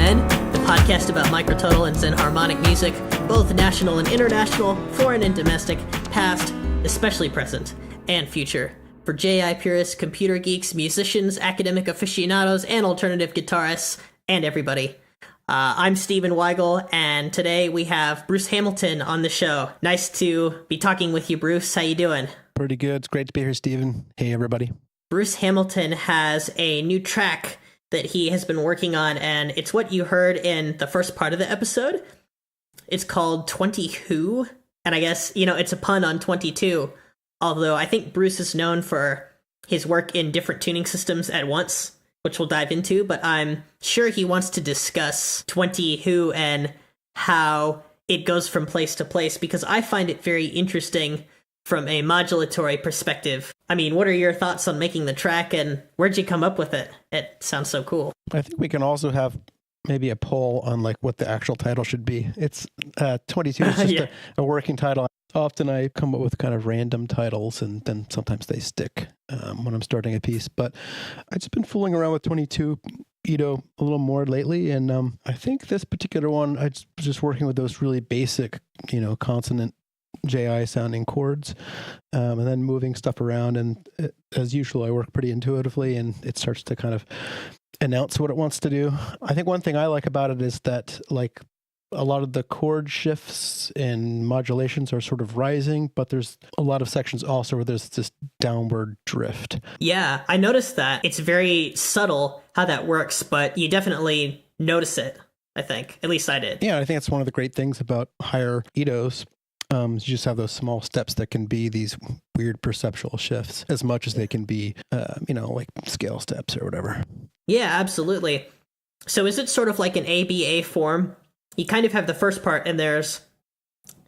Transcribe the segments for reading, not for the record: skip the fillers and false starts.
Zen, the podcast about microtonal and Zen harmonic music, both national and international, foreign and domestic, past, especially present, and future. For JI purists, computer geeks, musicians, academic aficionados, and alternative guitarists, and everybody. I'm Stephen Weigel, and today we have Bruce Hamilton on the show. Nice to be talking with you, Bruce. How you doing? Pretty good. It's great to be here, Stephen. Hey, everybody. Bruce Hamilton has a new track that he has been working on, and it's what you heard in the first part of the episode. It's called 20 Who, and I guess, it's a pun on 22, although I think Bruce is known for his work in different tuning systems at once, which we'll dive into, but I'm sure he wants to discuss 20 Who and how it goes from place to place, because I find it very interesting from a modulatory perspective. I mean, what are your thoughts on making the track, and where'd you come up with it? It sounds so cool. I think we can also have maybe a poll on what the actual title should be. It's 22 is just a working title. Often I come up with kind of random titles, and then sometimes they stick when I'm starting a piece. But I've just been fooling around with 22 a little more lately, and I think this particular one, I was just working with those really basic, consonant JI sounding chords, and then moving stuff around. And as usual, I work pretty intuitively, and it starts to kind of announce what it wants to do. I think one thing I like about it is that a lot of the chord shifts and modulations are sort of rising, but there's a lot of sections also where there's this downward drift. Yeah, I noticed that. It's very subtle how that works, but you definitely notice it, I think. At least I did. Yeah, I think that's one of the great things about higher Etos. You just have those small steps that can be these weird perceptual shifts as much as they can be, like scale steps or whatever. Yeah, absolutely. So is it sort of like an ABA form? You kind of have the first part, and there's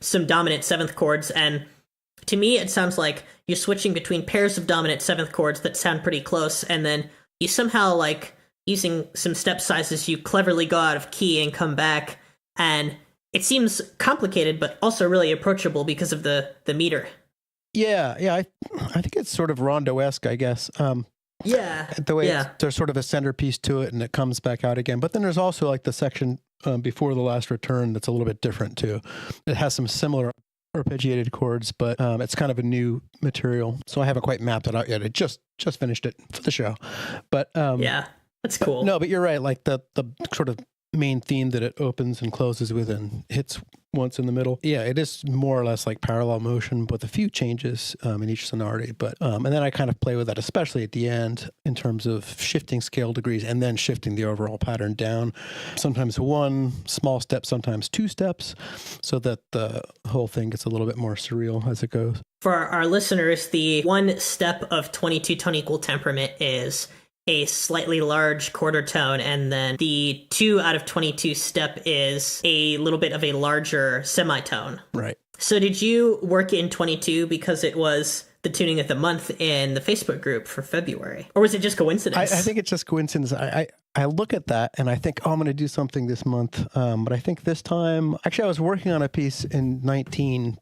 some dominant seventh chords, and to me it sounds like you're switching between pairs of dominant seventh chords that sound pretty close, and then you somehow, using some step sizes, you cleverly go out of key and come back, and it seems complicated, but also really approachable because of the meter. Yeah, I think it's sort of rondo-esque, I guess. The way there's sort of a centerpiece to it, and it comes back out again. But then there's also the section before the last return that's a little bit different too. It has some similar arpeggiated chords, but it's kind of a new material, so I haven't quite mapped it out yet. I just finished it for the show, but yeah, that's cool. No, but you're right. The sort of main theme that it opens and closes with and hits once in the middle. Yeah, it is more or less like parallel motion with a few changes in each sonority. But and then I kind of play with that, especially at the end, in terms of shifting scale degrees and then shifting the overall pattern down. Sometimes one small step, sometimes two steps, so that the whole thing gets a little bit more surreal as it goes. For our listeners, the one step of 22 tone equal temperament is a slightly large quarter tone, and then the 2 out of 22 step is a little bit of a larger semitone. Right. So did you work in 22 because it was the tuning of the month in the Facebook group for February? Or was it just coincidence? I think it's just coincidence. I look at that and I think, I'm going to do something this month. But I think this time, actually I was working on a piece in 19,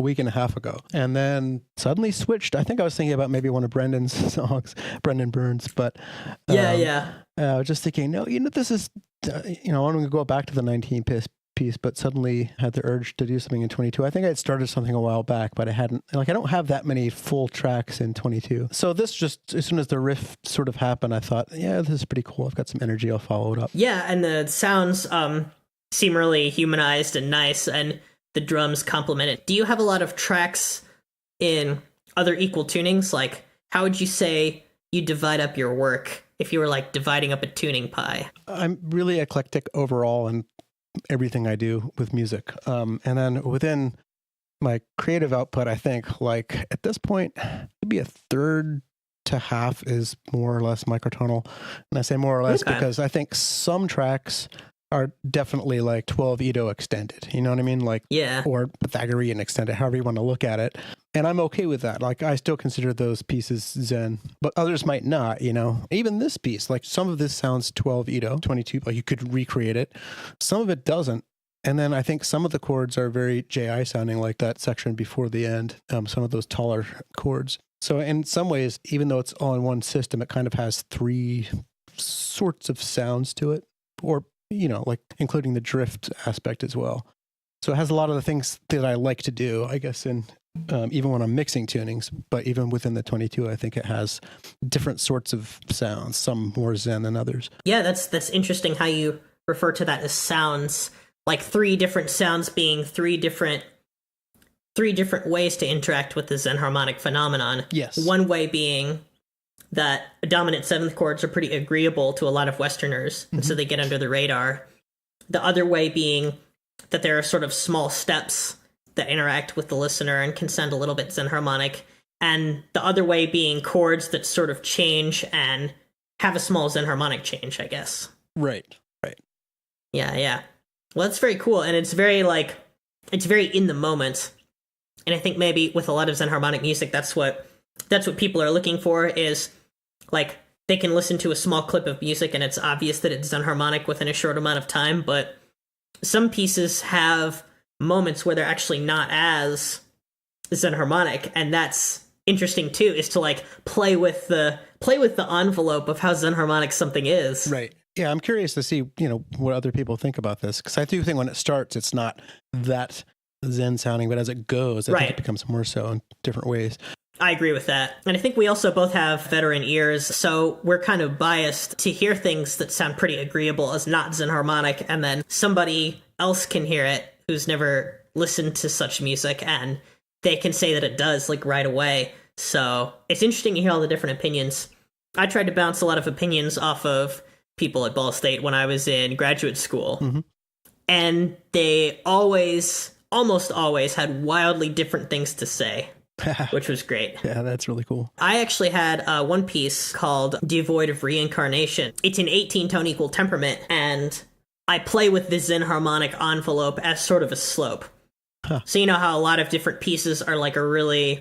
a week and a half ago, and then suddenly switched. I think I was thinking about maybe one of Brendan's songs, Brendan Burns, but I was just thinking, no, this is, I'm going to go back to the 19 piece, but suddenly had the urge to do something in 22. I think I had started something a while back, but I hadn't, I don't have that many full tracks in 22. So this just, as soon as the riff sort of happened, I thought, yeah, this is pretty cool. I've got some energy. I'll follow it up. Yeah. And the sounds seem really humanized and nice, and the drums complement it. Do you have a lot of tracks in other equal tunings? How would you say you divide up your work if you were dividing up a tuning pie? I'm really eclectic overall in everything I do with music. And then within my creative output, I think at this point, maybe a third to half is more or less microtonal. And I say more or less because I think some tracks are definitely 12 Edo extended, you know what I mean? Or Pythagorean extended, however you want to look at it. And I'm okay with that. I still consider those pieces Zen, but others might not, Even this piece, some of this sounds 12 Edo, 22, you could recreate it. Some of it doesn't. And then I think some of the chords are very JI sounding, like that section before the end, some of those taller chords. So in some ways, even though it's all in one system, it kind of has three sorts of sounds to it, or like including the drift aspect as well. So it has a lot of the things that I like to do, I guess, in even when I'm mixing tunings, but even within the 22, I think it has different sorts of sounds, some more Zen than others. Yeah, that's interesting how you refer to that as sounds, like 3 different sounds being three different ways to interact with the Zen harmonic phenomenon. Yes. One way being that dominant 7th chords are pretty agreeable to a lot of Westerners, and so they get under the radar. The other way being that there are sort of small steps that interact with the listener and can sound a little bit Zen harmonic, and the other way being chords that sort of change and have a small Zen harmonic change, I guess. Right. Yeah. Well, that's very cool, and it's very in the moment. And I think maybe with a lot of Zen harmonic music, that's what people are looking for, is like they can listen to a small clip of music and it's obvious that it's Zen harmonic within a short amount of time, but some pieces have moments where they're actually not as Zen harmonic, and that's interesting too, is to like play with the envelope of how Zen harmonic something is. Right. Yeah, I'm curious to see, what other people think about this, because I do think when it starts, it's not that Zen sounding, but as it goes, I think it becomes more so in different ways. I agree with that. And I think we also both have veteran ears, so we're kind of biased to hear things that sound pretty agreeable as not Zen harmonic, and then somebody else can hear it who's never listened to such music, and they can say that it does, like, right away. So it's interesting to hear all the different opinions. I tried to bounce a lot of opinions off of people at Ball State when I was in graduate school, and they almost always had wildly different things to say. Which was great. Yeah, that's really cool. I actually had one piece called Devoid of Re-Incarnation. It's an 18-tone equal temperament, and I play with the Zen harmonic envelope as sort of a slope. So you know how a lot of different pieces are like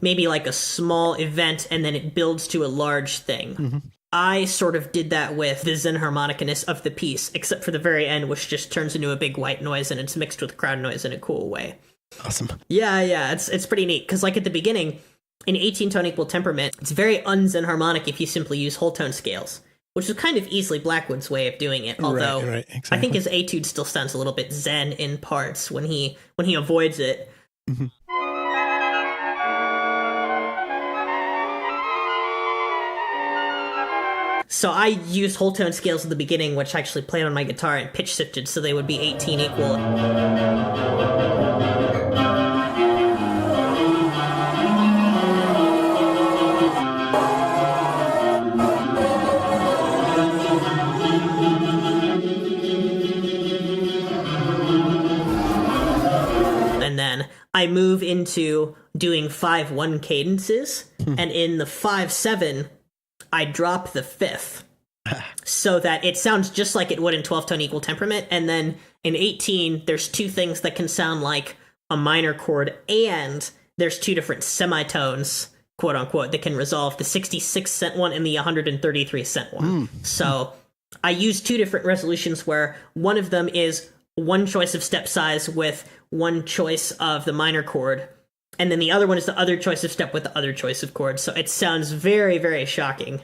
maybe like a small event, and then it builds to a large thing. I sort of did that with the Zen harmonicness of the piece, except for the very end, which just turns into a big white noise, and it's mixed with crowd noise in a cool way. Awesome. Yeah, it's pretty neat, because like at the beginning, in 18-tone equal temperament, it's very un-Zen harmonic if you simply use whole tone scales, which is kind of Easley Blackwood's way of doing it, although right, exactly. I think his Etudes still sounds a little bit Zen in parts when he avoids it. So I used whole tone scales at the beginning, which I actually played on my guitar and pitch shifted so they would be 18 equal. And then I move into doing 5/1 cadences, and in the 5/7, I drop the 5th so that it sounds just like it would in 12-tone equal temperament. And then in 18, there's 2 things that can sound like a minor chord, and there's 2 different semitones, quote unquote, that can resolve, the 66-cent one and the 133-cent one. So I use 2 different resolutions where one of them is one choice of step size with one choice of the minor chord, and then the other one is the other choice of step with the other choice of chord. So it sounds very, very shocking.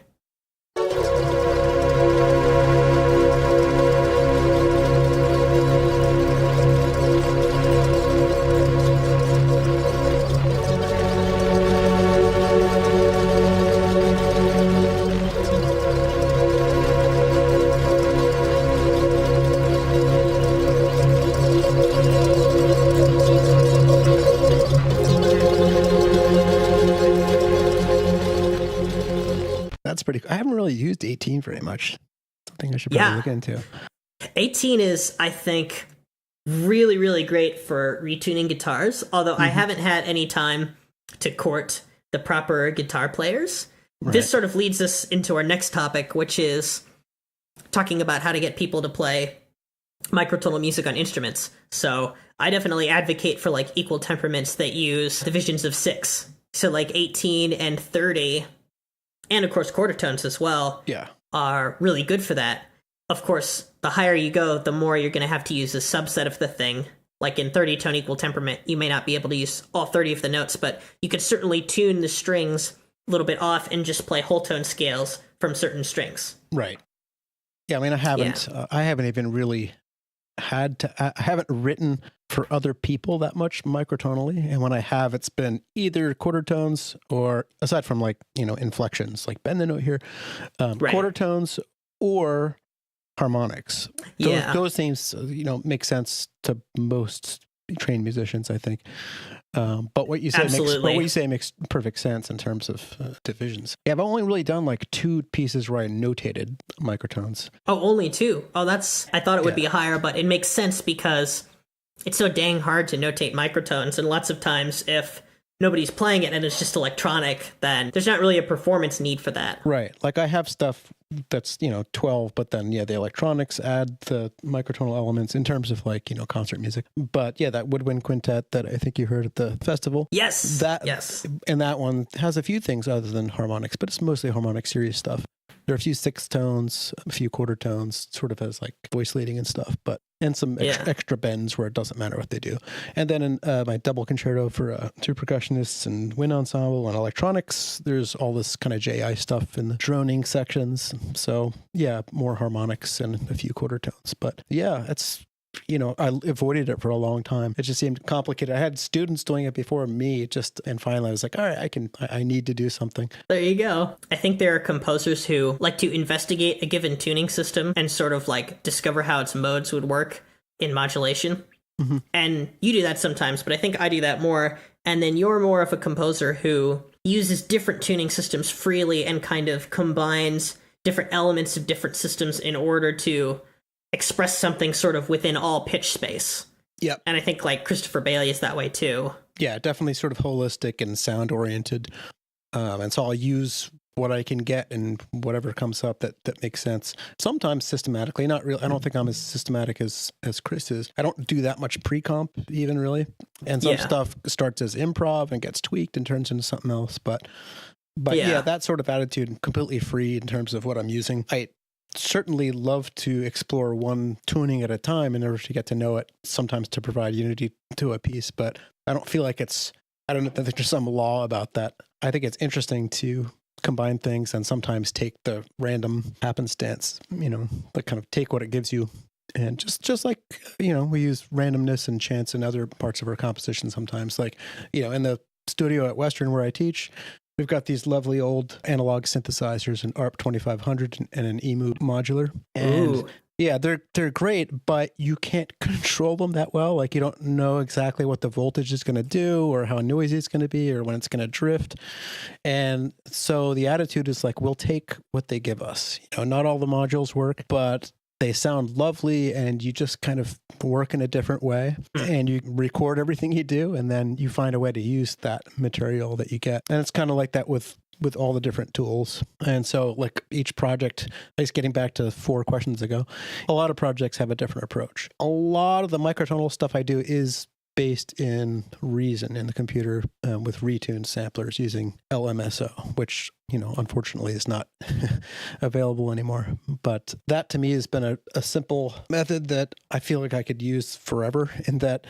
That's pretty cool. I haven't really used 18 very much. Something I should probably look into. 18 is, I think, really, really great for retuning guitars, although I haven't had any time to court the proper guitar players. Right. This sort of leads us into our next topic, which is talking about how to get people to play microtonal music on instruments. So I definitely advocate for like equal temperaments that use divisions of 6. So like 18 and 30, and of course quarter tones as well, are really good for that. Of course, the higher you go, the more you're going to have to use a subset of the thing. Like in 30-tone equal temperament, you may not be able to use all 30 of the notes, but you could certainly tune the strings a little bit off and just play whole tone scales from certain strings. Right. Yeah, I mean, I haven't even really I haven't written for other people that much microtonally. And when I have, it's been either quarter tones or, aside from like, inflections, like bend the note here, quarter tones or harmonics. Those things, make sense to most trained musicians, I think. But what you say makes perfect sense in terms of divisions. Yeah, I've only really done like 2 pieces where I notated microtones. Oh, only 2? Oh, I thought it would be higher, but it makes sense because it's so dang hard to notate microtones, and lots of times if nobody's playing it and it's just electronic, then there's not really a performance need for that. Right. Like I have stuff that's, 12, but then, the electronics add the microtonal elements in terms of like, concert music. But yeah, that woodwind quintet that I think you heard at the festival. Yes. Yes. And that one has a few things other than harmonics, but it's mostly harmonic series stuff. There are a few 6 tones, a few quarter tones, sort of as like voice leading and stuff, and some extra bends where it doesn't matter what they do. And then in my double concerto for 2 percussionists and wind ensemble and electronics, there's all this kind of JI stuff in the droning sections. So yeah, more harmonics and a few quarter tones. But yeah, it's, I avoided it for a long time. It just seemed complicated. I had students doing it before me, and finally I was like, all right, I need to do something. There you go. I think there are composers who like to investigate a given tuning system and sort of like discover how its modes would work in modulation. Mm-hmm. And you do that sometimes, but I think I do that more. And then you're more of a composer who uses different tuning systems freely and kind of combines different elements of different systems in order to express something sort of within all pitch space. Yep. And I think like Christopher Bailey is that way too. Yeah, definitely sort of holistic and sound oriented. And so I'll use what I can get and whatever comes up that makes sense. Sometimes systematically, not really. I don't think I'm as systematic as Chris is. I don't do that much pre-comp even really. And some stuff starts as improv and gets tweaked and turns into something else. But yeah, that sort of attitude, completely free in terms of what I'm using. I certainly love to explore one tuning at a time in order to get to know it, sometimes to provide unity to a piece, but I don't feel like I don't know if there's some law about that. I think it's interesting to combine things and sometimes take the random happenstance, but kind of take what it gives you. And just like, we use randomness and chance in other parts of our composition sometimes, like, in the studio at Western where I teach, we've got these lovely old analog synthesizers, an ARP 2500 and an EMU modular. And yeah, they're great, but you can't control them that well. Like you don't know exactly what the voltage is going to do or how noisy it's going to be or when it's going to drift. And so the attitude is like, we'll take what they give us. Not all the modules work, but they sound lovely and you just kind of work in a different way and you record everything you do and then you find a way to use that material that you get. And it's kind of like that with all the different tools. And so like each project, I guess getting back to 4 questions ago, a lot of projects have a different approach. A lot of the microtonal stuff I do is based in Reason in the computer with retuned samplers using LMSO, which, unfortunately is not available anymore. But that to me has been a simple method that I feel like I could use forever in that,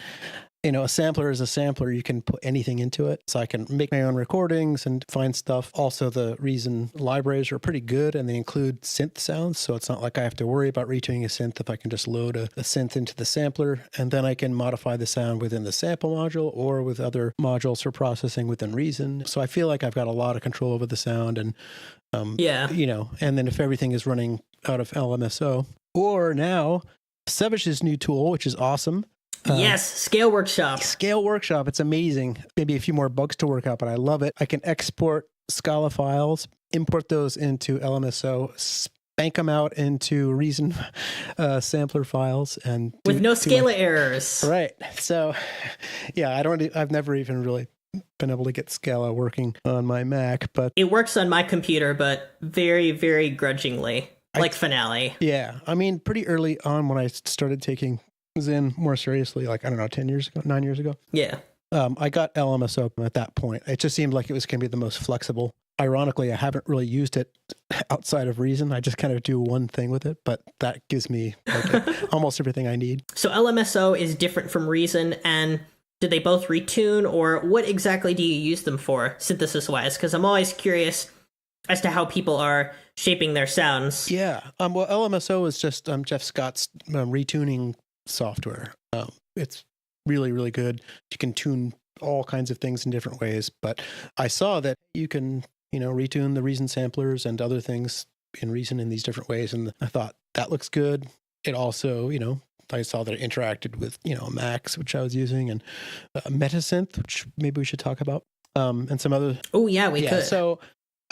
a sampler is a sampler. You can put anything into it. So I can make my own recordings and find stuff. Also, the Reason libraries are pretty good and they include synth sounds. So it's not like I have to worry about retuning a synth if I can just load a synth into the sampler. And then I can modify the sound within the sample module or with other modules for processing within Reason. So I feel like I've got a lot of control over the sound and, and then if everything is running out of LMSO or now Sevish's new tool, which is awesome. Yes, Scale Workshop. Scale Workshop. It's amazing. Maybe a few more bugs to work out, but I love it. I can export Scala files, import those into LMSO, spank them out into Reason sampler files, and with no Scala errors. Right. So, yeah, I've never even really been able to get Scala working on my Mac, but it works on my computer, but very, very grudgingly, like Finale. Yeah, I mean, pretty early on when I started taking Zen more seriously, like, 9 years ago. Yeah. I got LMSO at that point. It just seemed like it was going to be the most flexible. Ironically, I haven't really used it outside of Reason. I just kind of do one thing with it, but that gives me almost everything I need. So LMSO is different from Reason, and do they both retune, or what exactly do you use them for, synthesis-wise? Because I'm always curious as to how people are shaping their sounds. Yeah. Well, LMSO is just Jeff Scott's retuning software. It's really, really good. You can tune all kinds of things in different ways, but I saw that you can, retune the Reason samplers and other things in Reason in these different ways. And I thought that looks good. It also, I saw that it interacted with, Max, which I was using, and Metasynth, which maybe we should talk about, and some other. Oh, yeah, we could. So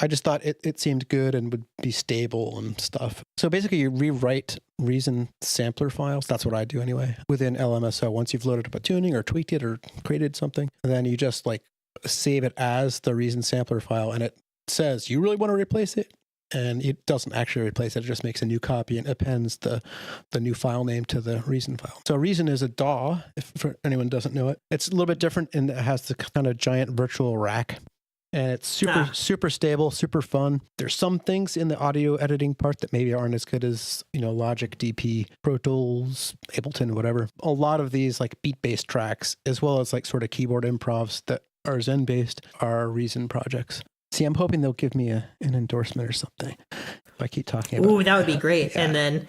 I just thought it seemed good and would be stable and stuff. So basically, you rewrite Reason sampler files. That's what I do anyway, within LMSO. Once you've loaded up a tuning or tweaked it or created something, and then you just save it as the Reason sampler file, and it says, you really want to replace it? And it doesn't actually replace it. It just makes a new copy and appends the new file name to the Reason file. So Reason is a DAW, if for anyone doesn't know it. It's a little bit different in that it has the kind of giant virtual rack. And it's super stable, super fun. There's some things in the audio editing part that maybe aren't as good as, Logic, DP, Pro Tools, Ableton, whatever. A lot of these beat-based tracks, as well as sort of keyboard improvs that are Zen-based, are Reason projects. See, I'm hoping they'll give me an endorsement or something if I keep talking about it. Ooh, that would be great. Yeah. And then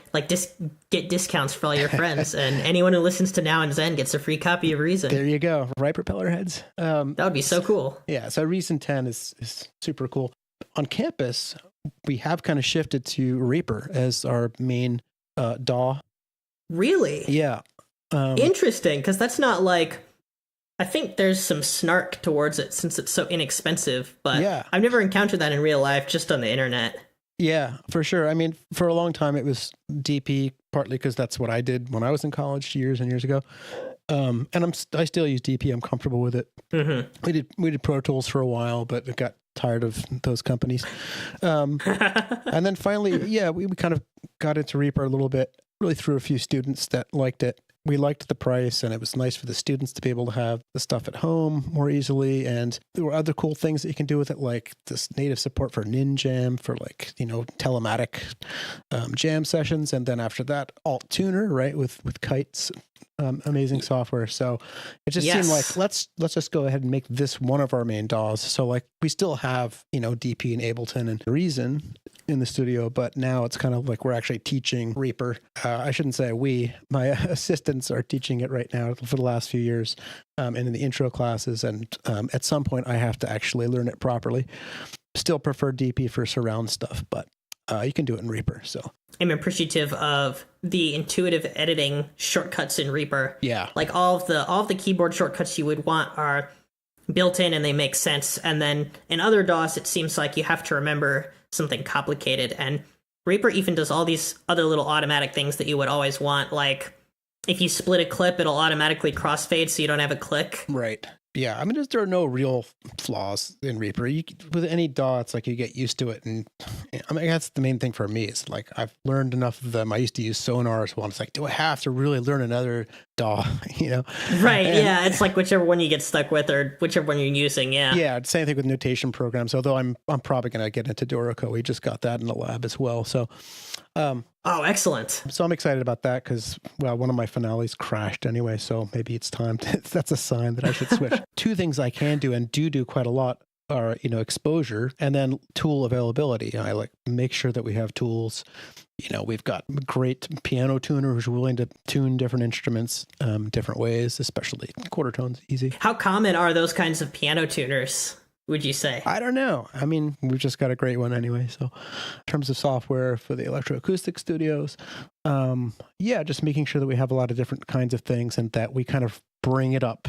get discounts for all your friends. And anyone who listens to Now and Zen gets a free copy of Reason. There you go. Right, propeller heads. That would be so cool. Yeah, so Reason 10 is super cool. On campus, we have kind of shifted to Reaper as our main DAW. Really? Yeah. Interesting, because that's not I think there's some snark towards it since it's so inexpensive, but yeah. I've never encountered that in real life, just on the internet. Yeah, for sure. I mean, for a long time, it was DP, partly because that's what I did when I was in college years and years ago. And I still use DP. I'm comfortable with it. Mm-hmm. We did Pro Tools for a while, but it got tired of those companies. And then finally, we kind of got into Reaper a little bit, really through a few students that liked it. We liked the price, and it was nice for the students to be able to have the stuff at home more easily. And there were other cool things that you can do with it, like this native support for NinJam for telematic jam sessions. And then after that, Alt Tuner, right, with kites, amazing software. So it just seemed like let's just go ahead and make this one of our main DAWs. So we still have DP and Ableton and Reason in the studio, but now it's kind of we're actually teaching Reaper. I shouldn't say we, my assistants are teaching it right now for the last few years, and in the intro classes. And at some point I have to actually learn it properly. Still prefer DP for surround stuff, but you can do it in Reaper. So I'm appreciative of the intuitive editing shortcuts in Reaper. Yeah. All of the keyboard shortcuts you would want are built in and they make sense. And then in other DAWs, it seems like you have to remember something complicated. And Reaper even does all these other little automatic things that you would always want. If you split a clip, it'll automatically crossfade so you don't have a click. Right. Yeah, I mean, there are no real flaws in Reaper. With any DAW, it's you get used to it, and I mean, that's the main thing for me. Is I've learned enough of them. I used to use Sonar as well. It's do I have to really learn another DAW? Right? Yeah, it's whichever one you get stuck with, or whichever one you're using. Yeah. Yeah. Same thing with notation programs. Although I'm probably going to get into Dorico. We just got that in the lab as well. So. Oh, excellent. So I'm excited about that because, one of my finales crashed anyway, so maybe it's time that's a sign that I should switch. Two things I can do and do quite a lot are, exposure and then tool availability. I make sure that we have tools. We've got a great piano tuner who's willing to tune different instruments different ways, especially quarter tones, easy. How common are those kinds of piano tuners, would you say? I don't know. I mean, we've just got a great one anyway. So in terms of software for the electroacoustic studios, just making sure that we have a lot of different kinds of things and that we kind of bring it up.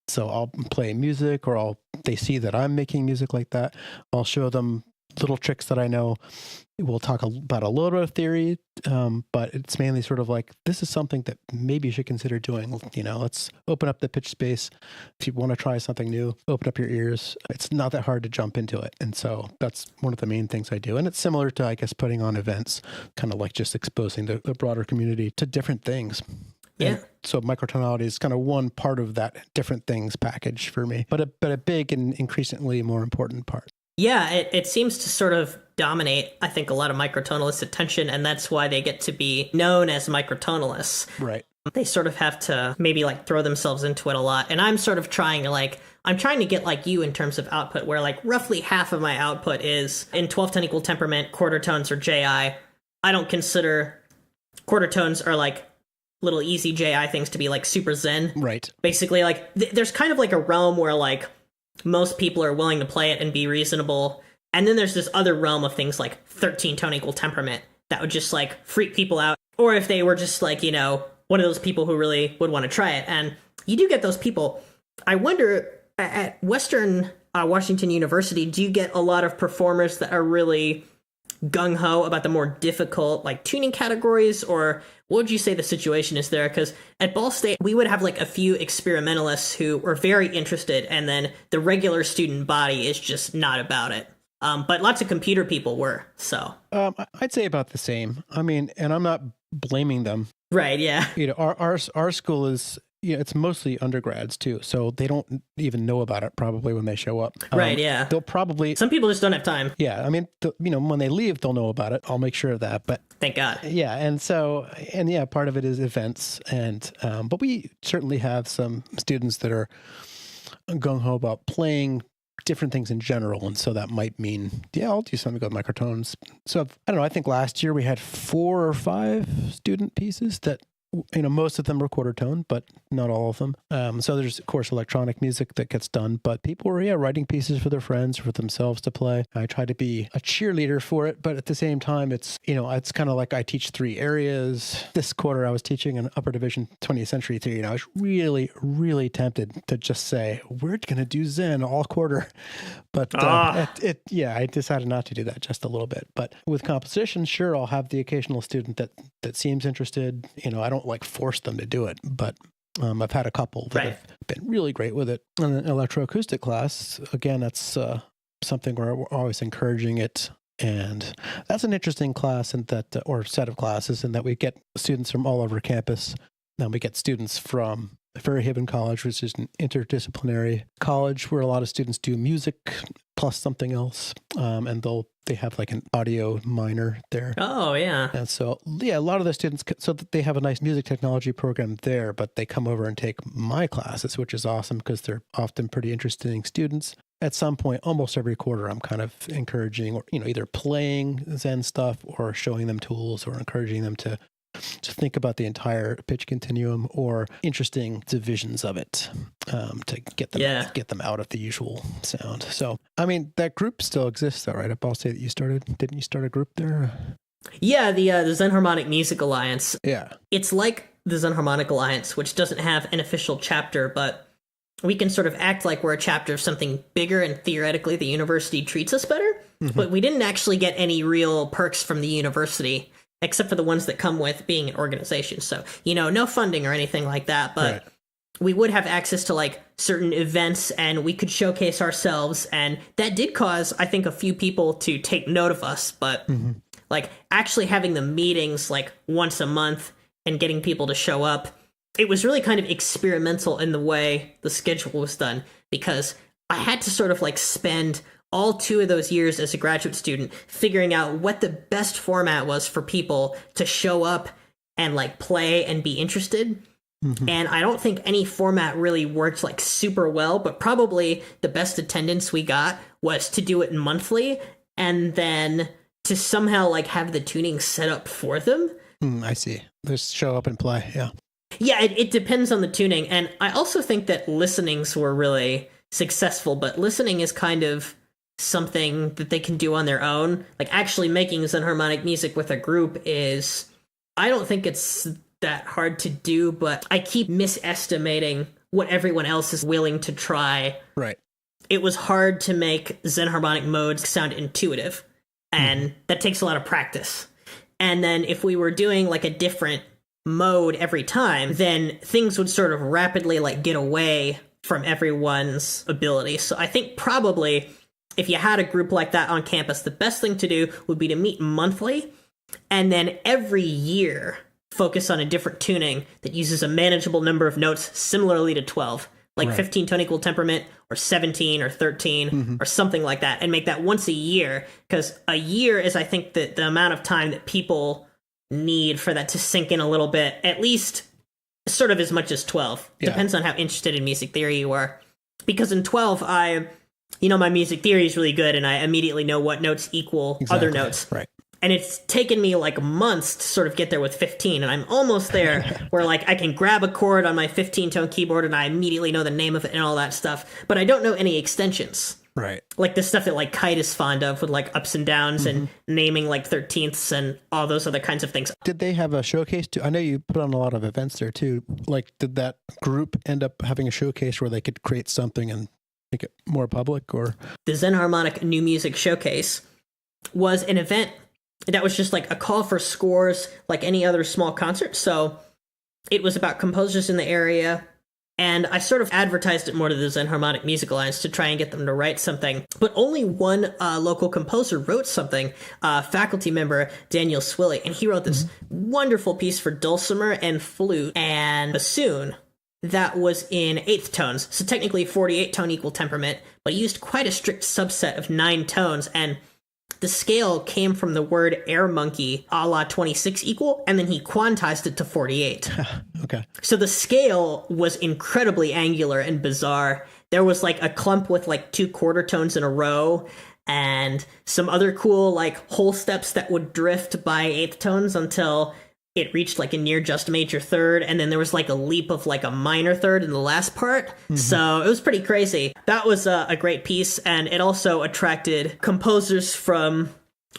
So I'll play music, or they see that I'm making music like that. I'll show them little tricks that I know. We'll talk about a little bit of theory, but it's mainly sort of this is something that maybe you should consider doing. Let's open up the pitch space. If you want to try something new, open up your ears. It's not that hard to jump into it. And so that's one of the main things I do. And it's similar to, I guess, putting on events, kind of just exposing the broader community to different things. Yeah. And so microtonality is kind of one part of that different things package for me, but a big and increasingly more important part. Yeah, it seems to sort of dominate, I think, a lot of microtonalists' attention, and that's why they get to be known as microtonalists. Right. They sort of have to maybe throw themselves into it a lot. And I'm sort of trying to get like you in terms of output, where roughly half of my output is in 12-10 equal temperament, quarter tones, or JI. I don't consider quarter tones are little easy JI things to be like super zen. Right. Basically, like there's kind of like a realm where like most people are willing to play it and be reasonable. And then there's this other realm of things like 13 tone equal temperament that would just like freak people out. Or if they were just like, you know, one of those people who really would want to try it. And you do get those people. I wonder, at Western Washington University, do you get a lot of performers that are really gung-ho about the more difficult like tuning categories, or what would you say the situation is there? Because at Ball State we would have like a few experimentalists who were very interested, and then the regular student body is just not about it, but lots of computer people were. So I'd say about the same. I mean, and I'm not blaming them, right? Yeah, you know, our school is, yeah, it's mostly undergrads too, so they don't even know about it probably when they show up. Right, yeah. They'll probably... Some people just don't have time. Yeah, I mean, you know, when they leave, they'll know about it. I'll make sure of that, but... Thank God. Yeah, and so, and yeah, part of it is events, and but we certainly have some students that are gung-ho about playing different things in general, and so that might mean, yeah, I'll do something with microtones. So, I don't know, I think last year we had 4 or 5 student pieces that, you know, most of them were quarter tone, but not all of them. So there's, of course, electronic music that gets done, but people were, writing pieces for their friends, for themselves to play. I try to be a cheerleader for it, but at the same time, it's, you know, it's kind of like I teach 3 areas. This quarter, I was teaching an upper division 20th century theory, and I was really, really tempted to just say, we're going to do Zen all quarter. But I decided not to do that just a little bit. But with composition, sure, I'll have the occasional student that seems interested. You know, I don't like force them to do it, but I've had a couple that have been really great with it. In an electroacoustic class, again, that's something where we're always encouraging it. And that's an interesting class in that, or set of classes, in that we get students from all over campus. Then we get students from Fairhaven College, which is an interdisciplinary college where a lot of students do music plus something else. And they have like an audio minor there. Oh, yeah. And so, yeah, a lot of the students, so that they have a nice music technology program there, but they come over and take my classes, which is awesome because they're often pretty interesting students. At some point, almost every quarter, I'm kind of encouraging, or, you know, either playing Zen stuff or showing them tools or encouraging them to think about the entire pitch continuum or interesting divisions of it to get them out of the usual sound. So, I mean, that group still exists, though, right? At Ball State that you started. Didn't you start a group there? Yeah, the Zen Harmonic Music Alliance. Yeah. It's like the Zen Harmonic Alliance, which doesn't have an official chapter, but we can sort of act like we're a chapter of something bigger, and theoretically the university treats us better. Mm-hmm. But we didn't actually get any real perks from the university, except for the ones that come with being an organization. So, you know, no funding or anything like that, but we would have access to like certain events, and we could showcase ourselves. And that did cause, I think, a few people to take note of us, but like actually having the meetings like once a month and getting people to show up, it was really kind of experimental in the way the schedule was done, because I had to sort of like spend all 2 of those years as a graduate student figuring out what the best format was for people to show up and like play and be interested. And I don't think any format really worked like super well, but probably the best attendance we got was to do it monthly and then to somehow like have the tuning set up for them. I see. Just show up and play. Yeah. Yeah, it depends on the tuning. And I also think that listenings were really successful, but listening is kind of something that they can do on their own. Like actually making Zen harmonic music with a group is, I don't think it's that hard to do, but I keep misestimating what everyone else is willing to try. Right. It was hard to make Zen harmonic modes sound intuitive, and that takes a lot of practice. And then if we were doing like a different mode every time, then things would sort of rapidly like get away from everyone's ability. So I think probably if you had a group like that on campus, the best thing to do would be to meet monthly, and then every year focus on a different tuning that uses a manageable number of notes similarly to 12, like 15 tone equal temperament or 17 or 13 or something like that, and make that once a year, because a year is, I think, the amount of time that people need for that to sink in a little bit, at least sort of as much as 12. Yeah. Depends on how interested in music theory you are. Because in 12, my music theory is really good, and I immediately know what notes equal other notes. Right. And it's taken me like months to sort of get there with 15, and I'm almost there where like I can grab a chord on my 15-tone keyboard and I immediately know the name of it and all that stuff, but I don't know any extensions. Right. Like the stuff that like Kite is fond of with like ups and downs and naming like 13ths and all those other kinds of things. Did they have a showcase too? I know you put on a lot of events there too. Like, did that group end up having a showcase where they could create something and make it more public? Or the Zen Harmonic New Music Showcase was an event that was just like a call for scores like any other small concert. So it was about composers in the area, and I sort of advertised it more to the Zen Harmonic Music Alliance to try and get them to write something. But only one local composer wrote something, faculty member Daniel Swilley, and he wrote this wonderful piece for dulcimer and flute and bassoon that was in 8th tones. So technically 48-tone equal temperament, but he used quite a strict subset of 9 tones, and the scale came from the word air monkey, a la 26 equal, and then he quantized it to 48. Okay. So the scale was incredibly angular and bizarre. There was like a clump with like 2 quarter tones in a row, and some other cool like whole steps that would drift by 8th tones until it reached like a near just major third, and then there was like a leap of like a minor third in the last part. So it was pretty crazy. That was a great piece, and it also attracted composers from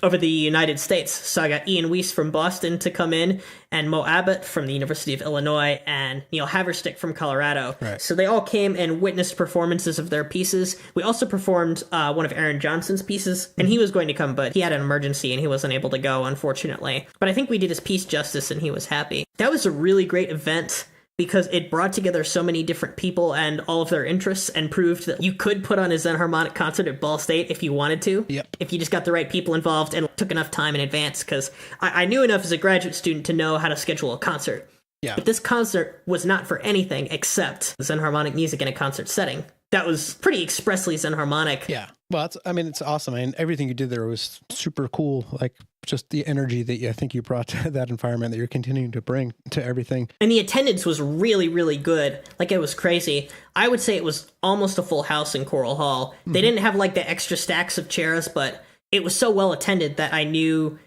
over the United States. So I got Ian Weiss from Boston to come in, and Mo Abbott from the University of Illinois, and Neil Haverstick from Colorado. Right. So they all came and witnessed performances of their pieces. We also performed one of Aaron Johnson's pieces, and he was going to come, but he had an emergency and he wasn't able to go, unfortunately. But I think we did his piece justice and he was happy. That was a really great event, because it brought together so many different people and all of their interests, and proved that you could put on a Zen Harmonic concert at Ball State if you wanted to. Yep. If you just got the right people involved and took enough time in advance, because I knew enough as a graduate student to know how to schedule a concert. Yeah. But this concert was not for anything except Zen Harmonic music in a concert setting. That was pretty expressly Zen Harmonic. Yeah. Well, it's awesome. I mean, everything you did there was super cool. Like, just the energy that I think you brought to that environment that you're continuing to bring to everything. And the attendance was really, really good. Like, it was crazy. I would say it was almost a full house in Coral Hall. They didn't have like the extra stacks of chairs, but it was so well attended that I knew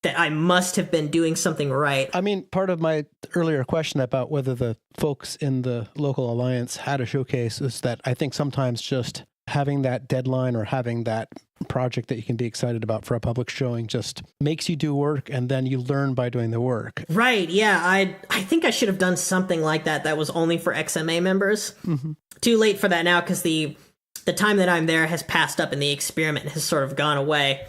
that I must have been doing something right. I mean, part of my earlier question about whether the folks in the local alliance had a showcase is that I think sometimes just having that deadline or having that project that you can be excited about for a public showing just makes you do work, and then you learn by doing the work. Right, yeah. I think I should have done something like that that was only for XMA members. Too late for that now, because the time that I'm there has passed up and the experiment has sort of gone away.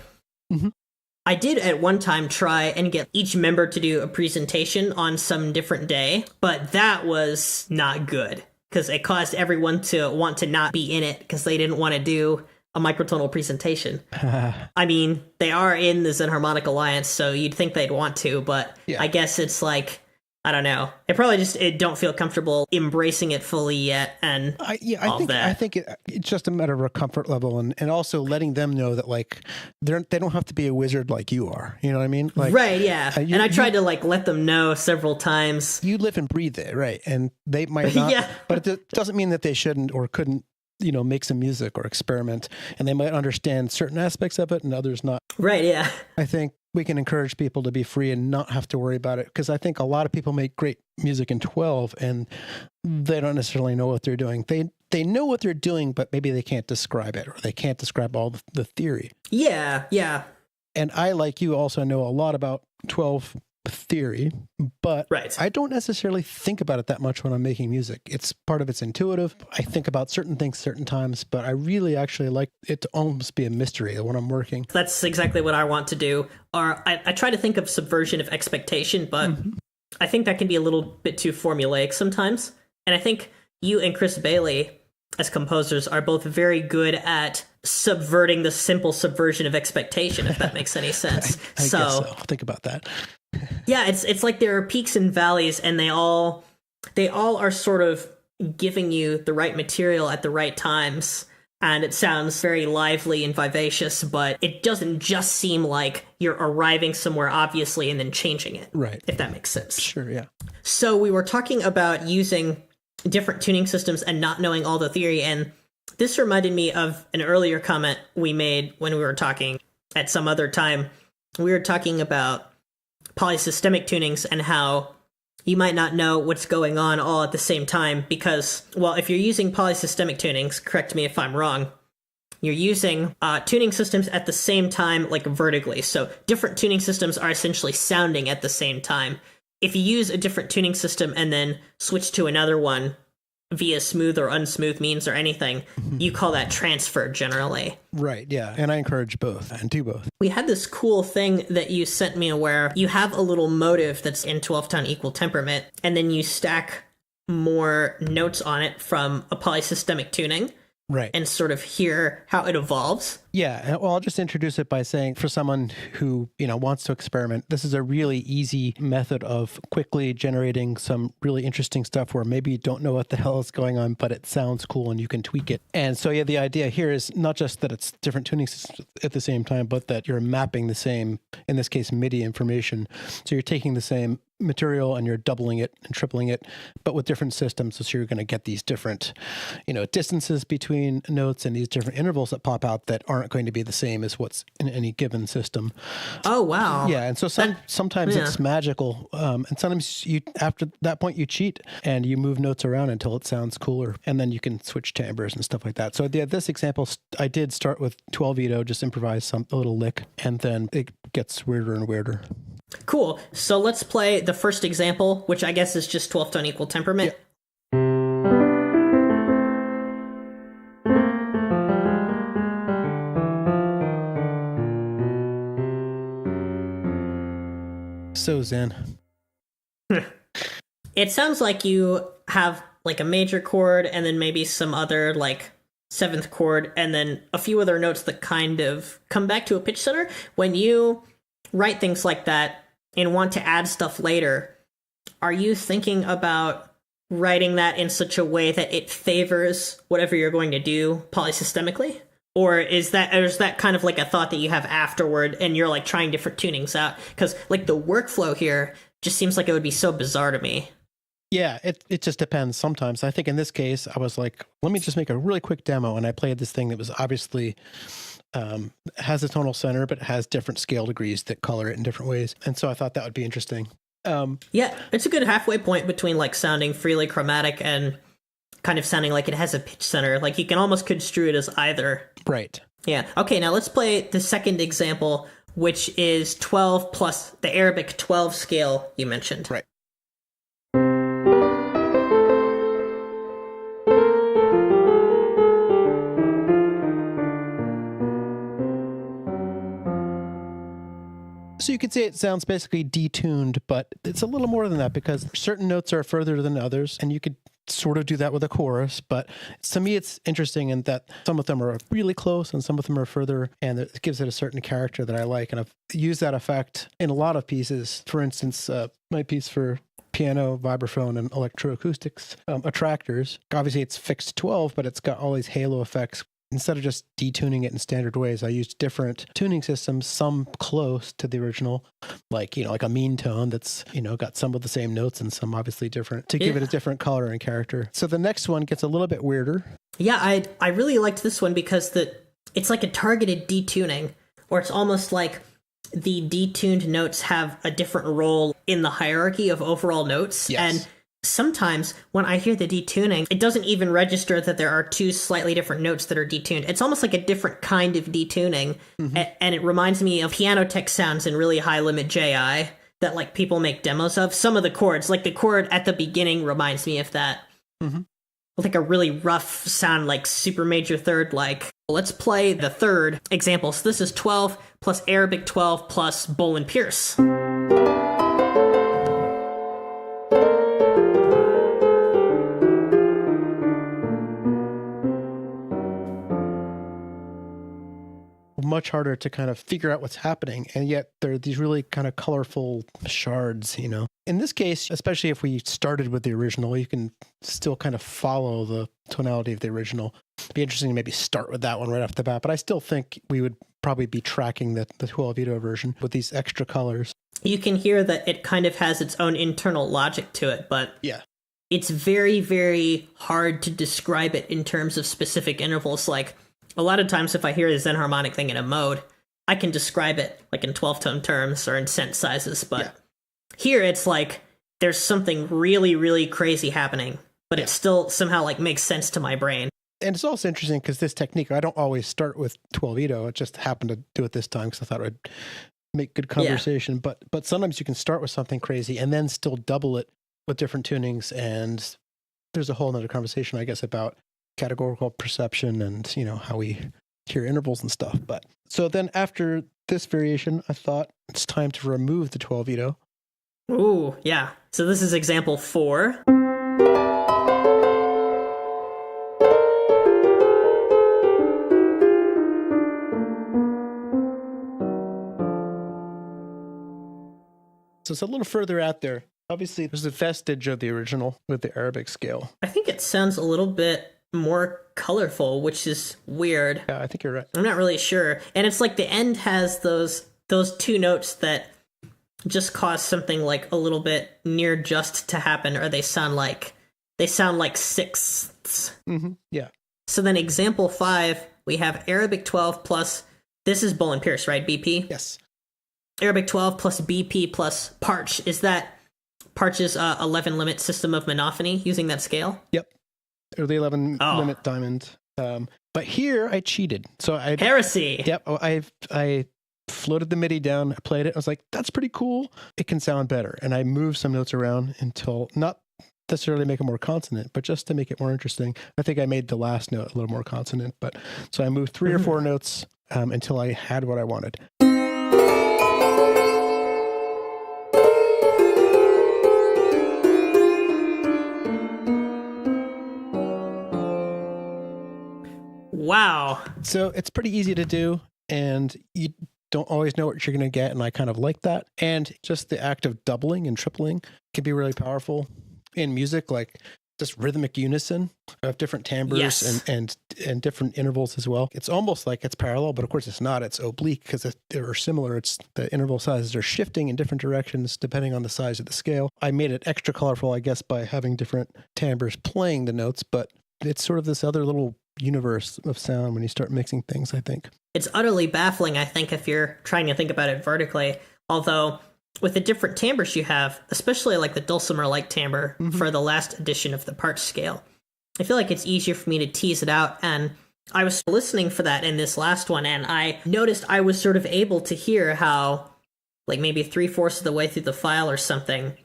I did at one time try and get each member to do a presentation on some different day, but that was not good, because it caused everyone to want to not be in it because they didn't want to do a microtonal presentation. I mean, they are in the Zen Harmonic Alliance, so you'd think they'd want to, but I guess it's like, I don't know. They probably just don't feel comfortable embracing it fully yet, and I think it's just a matter of a comfort level, and also letting them know that like they don't have to be a wizard like you are. You know what I mean? Like, right? Yeah. And I tried to like let them know several times. You live and breathe it, right? And they might not. Yeah. But it doesn't mean that they shouldn't or couldn't, make some music or experiment, and they might understand certain aspects of it and others not. Right. Yeah. I think we can encourage people to be free and not have to worry about it, because I think a lot of people make great music in 12 and they don't necessarily know what they're doing. They know what they're doing, but maybe they can't describe it, or they can't describe all the theory. Yeah, yeah. And I, like you, also know a lot about 12 theory, but I don't necessarily think about it that much when I'm making music. It's part of it's intuitive. I think about certain things certain times, but I really actually like it to almost be a mystery when I'm working. That's exactly what I want to do. Or I try to think of subversion of expectation, but I think that can be a little bit too formulaic sometimes. And I think you and Chris Bailey, as composers, are both very good at subverting the simple subversion of expectation, if that makes any sense. I guess so. I'll think about that. Yeah, it's like there are peaks and valleys, and they all are sort of giving you the right material at the right times, and it sounds very lively and vivacious, but it doesn't just seem like you're arriving somewhere obviously and then changing it. Right. If that makes sense. Sure, yeah. So we were talking about using different tuning systems and not knowing all the theory, and this reminded me of an earlier comment we made when we were talking at some other time, we were talking about polysystemic tunings and how you might not know what's going on all at the same time because, well, if you're using polysystemic tunings, correct me if I'm wrong, you're using tuning systems at the same time, like vertically. So different tuning systems are essentially sounding at the same time. If you use a different tuning system and then switch to another one via smooth or unsmooth means or anything, you call that transfer generally. Right, yeah. And I encourage both and do both. We had this cool thing that you sent me where you have a little motive that's in 12-tone equal temperament, and then you stack more notes on it from a polysystemic tuning. Right. And sort of hear how it evolves. Yeah. Well, I'll just introduce it by saying for someone who, wants to experiment, this is a really easy method of quickly generating some really interesting stuff where maybe you don't know what the hell is going on, but it sounds cool and you can tweak it. And so, yeah, the idea here is not just that it's different tuning systems at the same time, but that you're mapping the same, in this case, MIDI information. So you're taking the same material and you're doubling it and tripling it, but with different systems. So you're going to get these different, distances between notes and these different intervals that pop out that aren't going to be the same as what's in any given system. Oh, wow. Yeah. And so sometimes it's magical. And sometimes after that point, you cheat and you move notes around until it sounds cooler. And then you can switch timbres and stuff like that. So this example, I did start with 12 veto, just improvise a little lick, and then it gets weirder and weirder. Cool. So let's play the first example, which I guess is just 12-tone equal temperament. Yeah. So zen. It sounds like you have like a major chord and then maybe some other like seventh chord and then a few other notes that kind of come back to a pitch center. When you write things like that and want to add stuff later, are you thinking about writing that in such a way that it favors whatever you're going to do polysystemically? Or is that kind of like a thought that you have afterward and you're like trying different tunings out? Because like the workflow here just seems like it would be so bizarre to me. Yeah, it just depends sometimes. I think in this case, I was like, let me just make a really quick demo. And I played this thing that was obviously has a tonal center, but has different scale degrees that color it in different ways. And so I thought that would be interesting. Yeah, it's a good halfway point between like sounding freely chromatic and kind of sounding like it has a pitch center. Like you can almost construe it as either. Right. Yeah. Okay, now let's play the second example, which is 12 plus the Arabic 12 scale you mentioned. Right. So you could say it sounds basically detuned, but it's a little more than that because certain notes are further than others, and you could sort of do that with a chorus. But to me, it's interesting in that some of them are really close and some of them are further, and it gives it a certain character that I like. And I've used that effect in a lot of pieces. For instance, my piece for piano, vibraphone, and electroacoustics, attractors. Obviously, it's fixed 12, but it's got all these halo effects. Instead of just detuning it in standard ways, I used different tuning systems, some close to the original, like a mean tone that's, got some of the same notes and some obviously different to give it a different color and character. So the next one gets a little bit weirder. Yeah, I really liked this one because it's like a targeted detuning, or it's almost like the detuned notes have a different role in the hierarchy of overall notes. Yes. And sometimes when I hear the detuning, it doesn't even register that there are two slightly different notes that are detuned. It's almost like a different kind of detuning. Mm-hmm. And it reminds me of piano tech sounds in really high limit JI that like people make demos of. Some of the chords, like the chord at the beginning reminds me of that. Mm-hmm. Like a really rough sound, like super major third, like. Let's play the third example. So this is 12 plus Arabic 12 plus Bolin Pierce. Much harder to kind of figure out what's happening, and yet there are these really kind of colorful shards, In this case, especially if we started with the original, you can still kind of follow the tonality of the original. It'd be interesting to maybe start with that one right off the bat, but I still think we would probably be tracking the 12 veto version with these extra colors. You can hear that it kind of has its own internal logic to it, but yeah, it's very, very hard to describe it in terms of specific intervals. Like, a lot of times if I hear the Zen harmonic thing in a mode, I can describe it like in 12-tone terms or in cent sizes, but Yeah. here it's like there's something really, really crazy happening, but it still somehow like makes sense to my brain. And it's also interesting because this technique, I don't always start with 12-ito. It just happened to do it this time because I thought it would make good conversation. But sometimes you can start with something crazy and then still double it with different tunings. And there's a whole other conversation, I guess, about categorical perception and, you know, how we hear intervals and stuff. But so then after this variation, I thought it's time to remove the 12-ito. Ooh, yeah. So this is example 4. So it's a little further out there. Obviously, there's a vestige of the original with the Arabic scale. I think it sounds a little bit more colorful, which is weird. Yeah, I think you're right. I'm not really sure. And it's like the end has those 2 notes that just cause something like a little bit near just to happen, or they sound like sixths. Mm-hmm. Yeah. So then example 5, we have Arabic 12 plus, this is Bull and Pierce, right? BP? Yes. Arabic 12 plus BP plus Parch. Is that Parch's 11 limit system of monophony using that scale? Yep. Or the 11 limit diamond. But here I cheated. So I Heresy. Yep. I floated the MIDI down, I played it. I was like, that's pretty cool. It can sound better. And I moved some notes around until not necessarily make it more consonant, but just to make it more interesting. I think I made the last note a little more consonant. But so I moved 3 or 4 notes until I had what I wanted. Wow. So it's pretty easy to do, and you don't always know what you're going to get, and I kind of like that. And just the act of doubling and tripling can be really powerful in music, like just rhythmic unison of different timbres and different intervals as well. It's almost like it's parallel, but of course it's not. It's oblique because they're similar. It's the interval sizes are shifting in different directions depending on the size of the scale. I made it extra colorful, I guess, by having different timbres playing the notes, but it's sort of this other little universe of sound when you start mixing things, I think. It's utterly baffling, I think, if you're trying to think about it vertically. Although, with the different timbres you have, especially like the dulcimer-like timbre for the last edition of the Parch scale, I feel like it's easier for me to tease it out. And I was listening for that in this last one, and I noticed I was sort of able to hear how, like maybe 3/4 of the way through the file or something,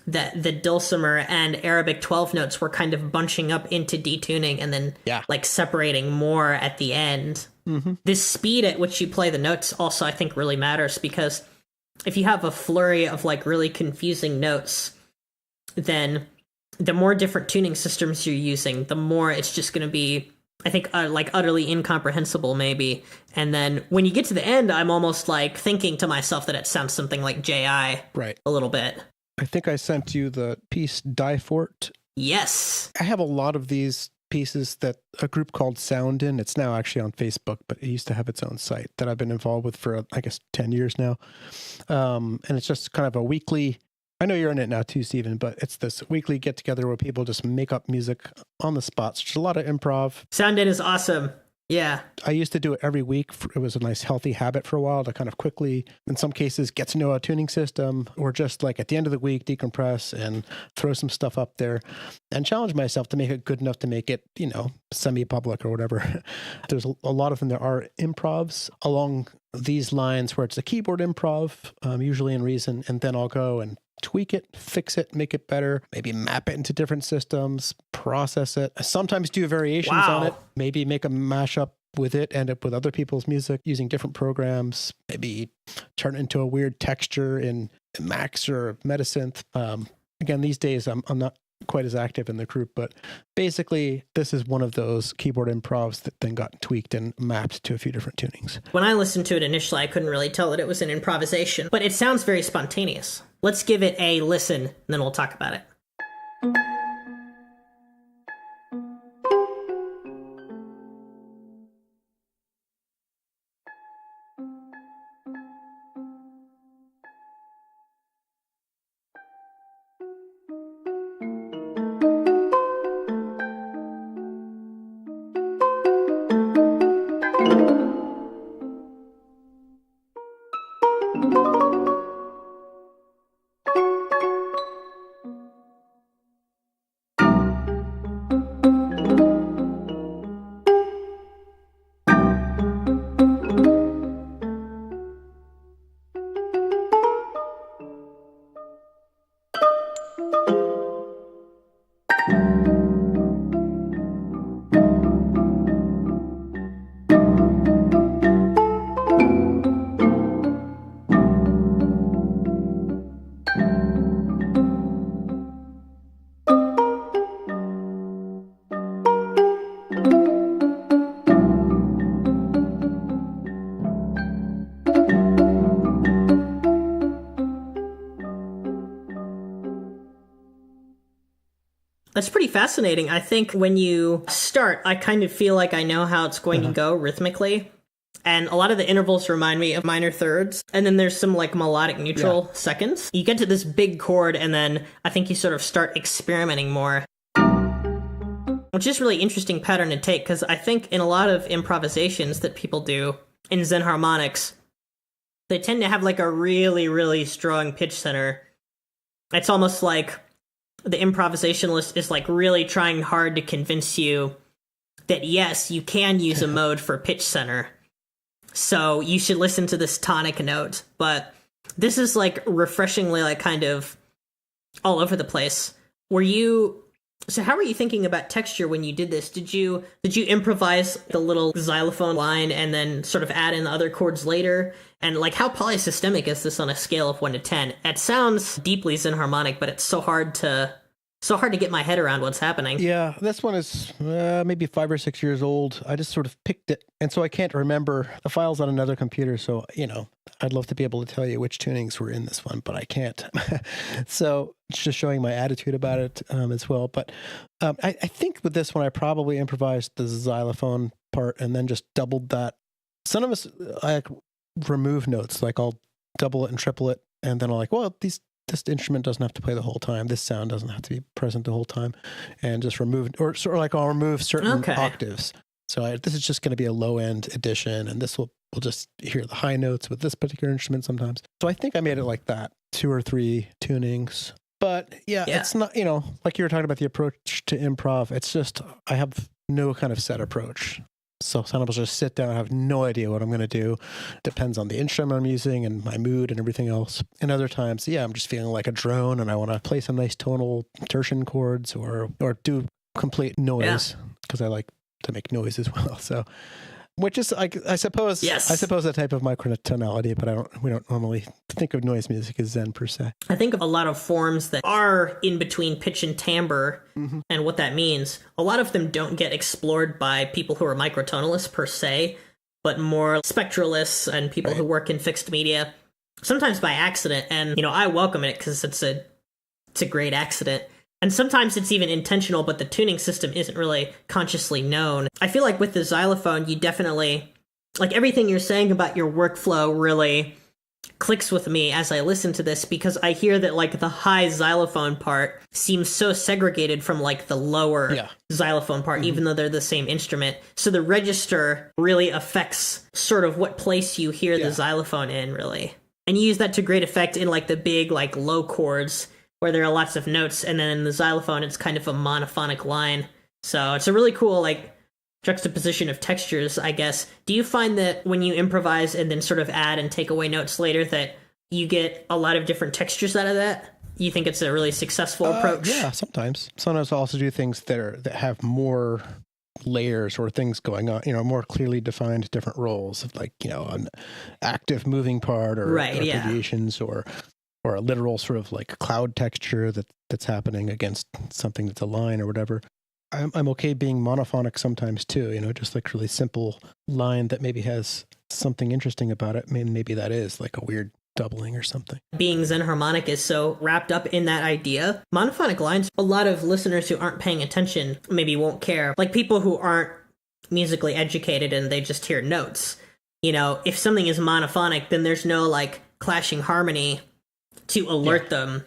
that the dulcimer and Arabic 12 notes were kind of bunching up into detuning and then like separating more at the end. This speed at which you play the notes also, I think, really matters, because if you have a flurry of like really confusing notes, then the more different tuning systems you're using, the more it's just going to be, I think, like utterly incomprehensible maybe. And then when you get to the end, I'm almost like thinking to myself that it sounds something like JI a little bit. I think I sent you the piece Daiphort. Yes. I have a lot of these pieces that a group called Sound In. It's now actually on Facebook, but it used to have its own site that I've been involved with for, I guess, 10 years now. And it's just kind of a weekly, I know you're in it now too, Stephen, but it's this weekly get together where people just make up music on the spot. So there's a lot of improv. Sound In is awesome. Yeah. I used to do it every week. It was a nice healthy habit for a while to kind of quickly, in some cases, get to know a tuning system, or just like at the end of the week, decompress and throw some stuff up there and challenge myself to make it good enough to make it, you know, semi-public or whatever. There's a lot of them. There are improvs along these lines where it's a keyboard improv, usually in Reason, and then I'll go and tweak it, fix it, make it better, maybe map it into different systems, process it. I sometimes do variations on it, maybe make a mashup with it, end up with other people's music using different programs, maybe turn it into a weird texture in Max or Metasynth. Again, these days I'm not quite as active in the group, but basically this is one of those keyboard improvs that then got tweaked and mapped to a few different tunings. When I listened to it initially, I couldn't really tell that it was an improvisation, but it sounds very spontaneous. Let's give it a listen, and then we'll talk about it. That's pretty fascinating. I think when you start, I kind of feel like I know how it's going to go rhythmically. And a lot of the intervals remind me of minor thirds. And then there's some like melodic neutral seconds. You get to this big chord, and then I think you sort of start experimenting more. Which is really interesting pattern to take, because I think in a lot of improvisations that people do in Zen harmonics, they tend to have like a really, really strong pitch center. It's almost like the improvisationalist is like really trying hard to convince you that yes, you can use a mode for pitch center. So you should listen to this tonic note. But this is like refreshingly like kind of all over the place. So how were you thinking about texture when you did this? Did you improvise the little xylophone line and then sort of add in the other chords later? And like, how polysystemic is this on a scale of 1 to 10? It sounds deeply Zen harmonic, but it's so hard to get my head around what's happening. Yeah, this one is maybe 5 or 6 years old. I just sort of picked it, and so I can't remember the files on another computer. So I'd love to be able to tell you which tunings were in this one, but I can't. So it's just showing my attitude about it as well. But I think with this one, I probably improvised the xylophone part and then just doubled that. Sometimes I remove notes, like I'll double it and triple it, and then I'm like, well, this instrument doesn't have to play the whole time. This sound doesn't have to be present the whole time, and just remove, or sort of like I'll remove certain octaves. So this is just going to be a low end addition, and this we'll just hear the high notes with this particular instrument sometimes. So I think I made it like that, 2 or 3 tunings. But yeah, it's not, like you were talking about the approach to improv. It's just, I have no kind of set approach. So sometimes I'll just sit down and have no idea what I'm going to do. Depends on the instrument I'm using and my mood and everything else. And other times, I'm just feeling like a drone and I want to play some nice tonal tertian chords or do complete noise because I like to make noise as well. So, which is, I suppose, a type of microtonality, but we don't normally think of noise music as Zen per se. I think of a lot of forms that are in between pitch and timbre, and what that means. A lot of them don't get explored by people who are microtonalists per se, but more spectralists and people who work in fixed media, sometimes by accident. And, I welcome it because it's a great accident. And sometimes it's even intentional, but the tuning system isn't really consciously known. I feel like with the xylophone, you definitely, like everything you're saying about your workflow really clicks with me as I listen to this, because I hear that like the high xylophone part seems so segregated from like the lower xylophone part, even though they're the same instrument. So the register really affects sort of what place you hear the xylophone in, really. And you use that to great effect in like the big like low chords, where there are lots of notes, and then in the xylophone, it's kind of a monophonic line. So it's a really cool, like, juxtaposition of textures, I guess. Do you find that when you improvise and then sort of add and take away notes later, that you get a lot of different textures out of that? You think it's a really successful approach? Yeah, sometimes. Sometimes I'll also do things that have more layers or things going on, more clearly defined different roles of like, an active moving part or deviations or a literal sort of like cloud texture that's happening against something that's a line or whatever. I'm okay being monophonic sometimes too, just like really simple line that maybe has something interesting about it. Maybe that is like a weird doubling or something. Being Zen harmonic is so wrapped up in that idea. Monophonic lines, a lot of listeners who aren't paying attention maybe won't care. Like people who aren't musically educated and they just hear notes. If something is monophonic, then there's no like clashing harmony to alert them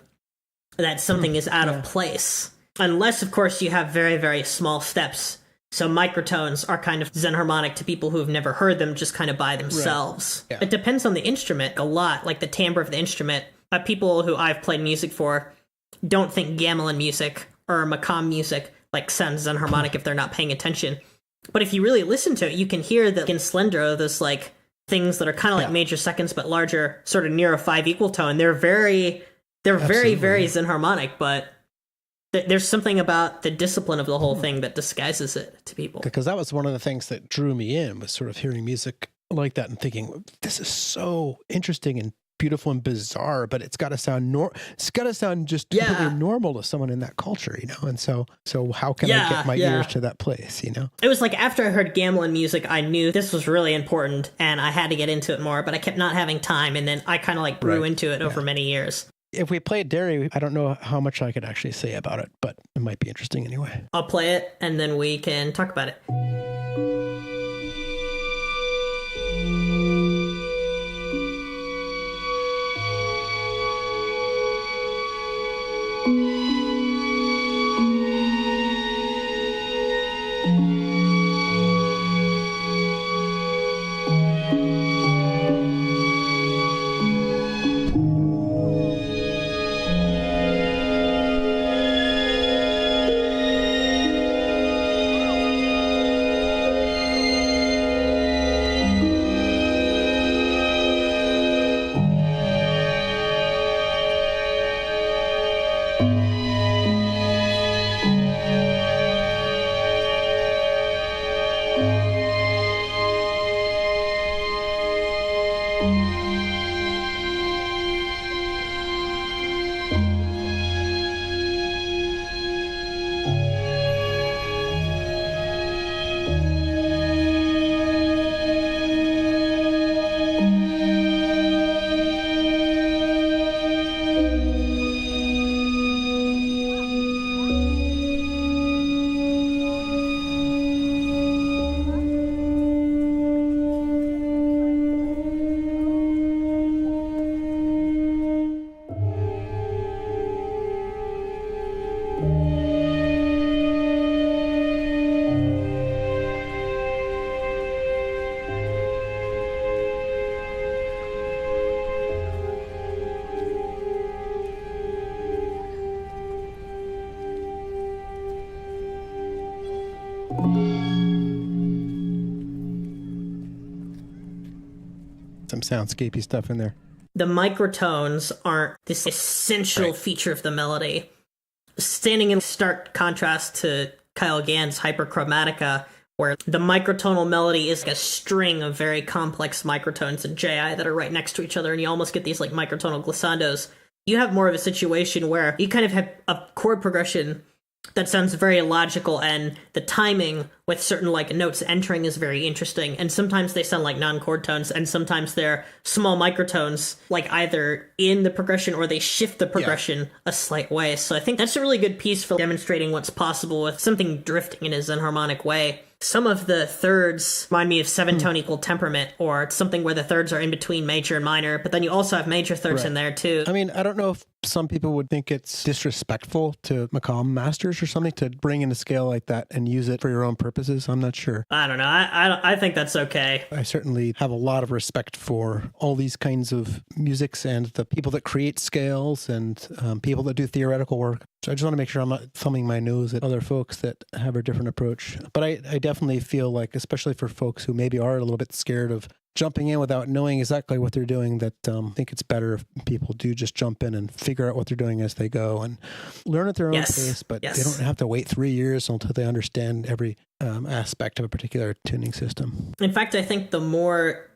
that something is out of place. Unless, of course, you have very, very small steps. So microtones are kind of Zen harmonic to people who have never heard them just kind of by themselves. Right. Yeah. It depends on the instrument a lot, like the timbre of the instrument. People who I've played music for don't think gamelan music or macam music like sounds Zen harmonic if they're not paying attention. But if you really listen to it, you can hear that in Slender, those like things that are kind of like major seconds but larger, sort of near a 5 equal tone. They're very, very Zen harmonic, but there's something about the discipline of the whole thing that disguises it to people. Because that was one of the things that drew me in, was sort of hearing music like that and thinking, this is so interesting and beautiful and bizarre, but it's got to sound just completely normal to someone in that culture, And so how can I get my ears to that place, It was like after I heard gamelan music, I knew this was really important and I had to get into it more, but I kept not having time, and then I kind of like grew into it over many years. If we played Dery, I don't know how much I could actually say about it, but it might be interesting anyway. I'll play it, and then we can talk about it. Some soundscapey stuff in there. The microtones aren't this essential feature of the melody. Standing in stark contrast to Kyle Gann's Hyperchromatica, where the microtonal melody is like a string of very complex microtones and JI that are right next to each other, and you almost get these like microtonal glissandos. You have more of a situation where you kind of have a chord progression that sounds very logical, and the timing with certain like notes entering is very interesting, and sometimes they sound like non-chord tones, and sometimes they're small microtones, like either in the progression or they shift the progression a slight way. So I think that's a really good piece for demonstrating what's possible with something drifting in a enharmonic way. Some of the thirds remind me of seven-tone equal temperament, or something where the thirds are in between major and minor, but then you also have major thirds in there too. I mean, I don't know if some people would think it's disrespectful to Macomb masters or something to bring in a scale like that and use it for your own purposes. I'm not sure. I don't know. I think that's okay. I certainly have a lot of respect for all these kinds of musics and the people that create scales and people that do theoretical work. So I just want to make sure I'm not thumbing my nose at other folks that have a different approach. But I definitely feel like, especially for folks who maybe are a little bit scared of jumping in without knowing exactly what they're doing, that I think it's better if people do just jump in and figure out what they're doing as they go and learn at their own pace, but they don't have to wait 3 years until they understand every aspect of a particular tuning system. In fact, I think the more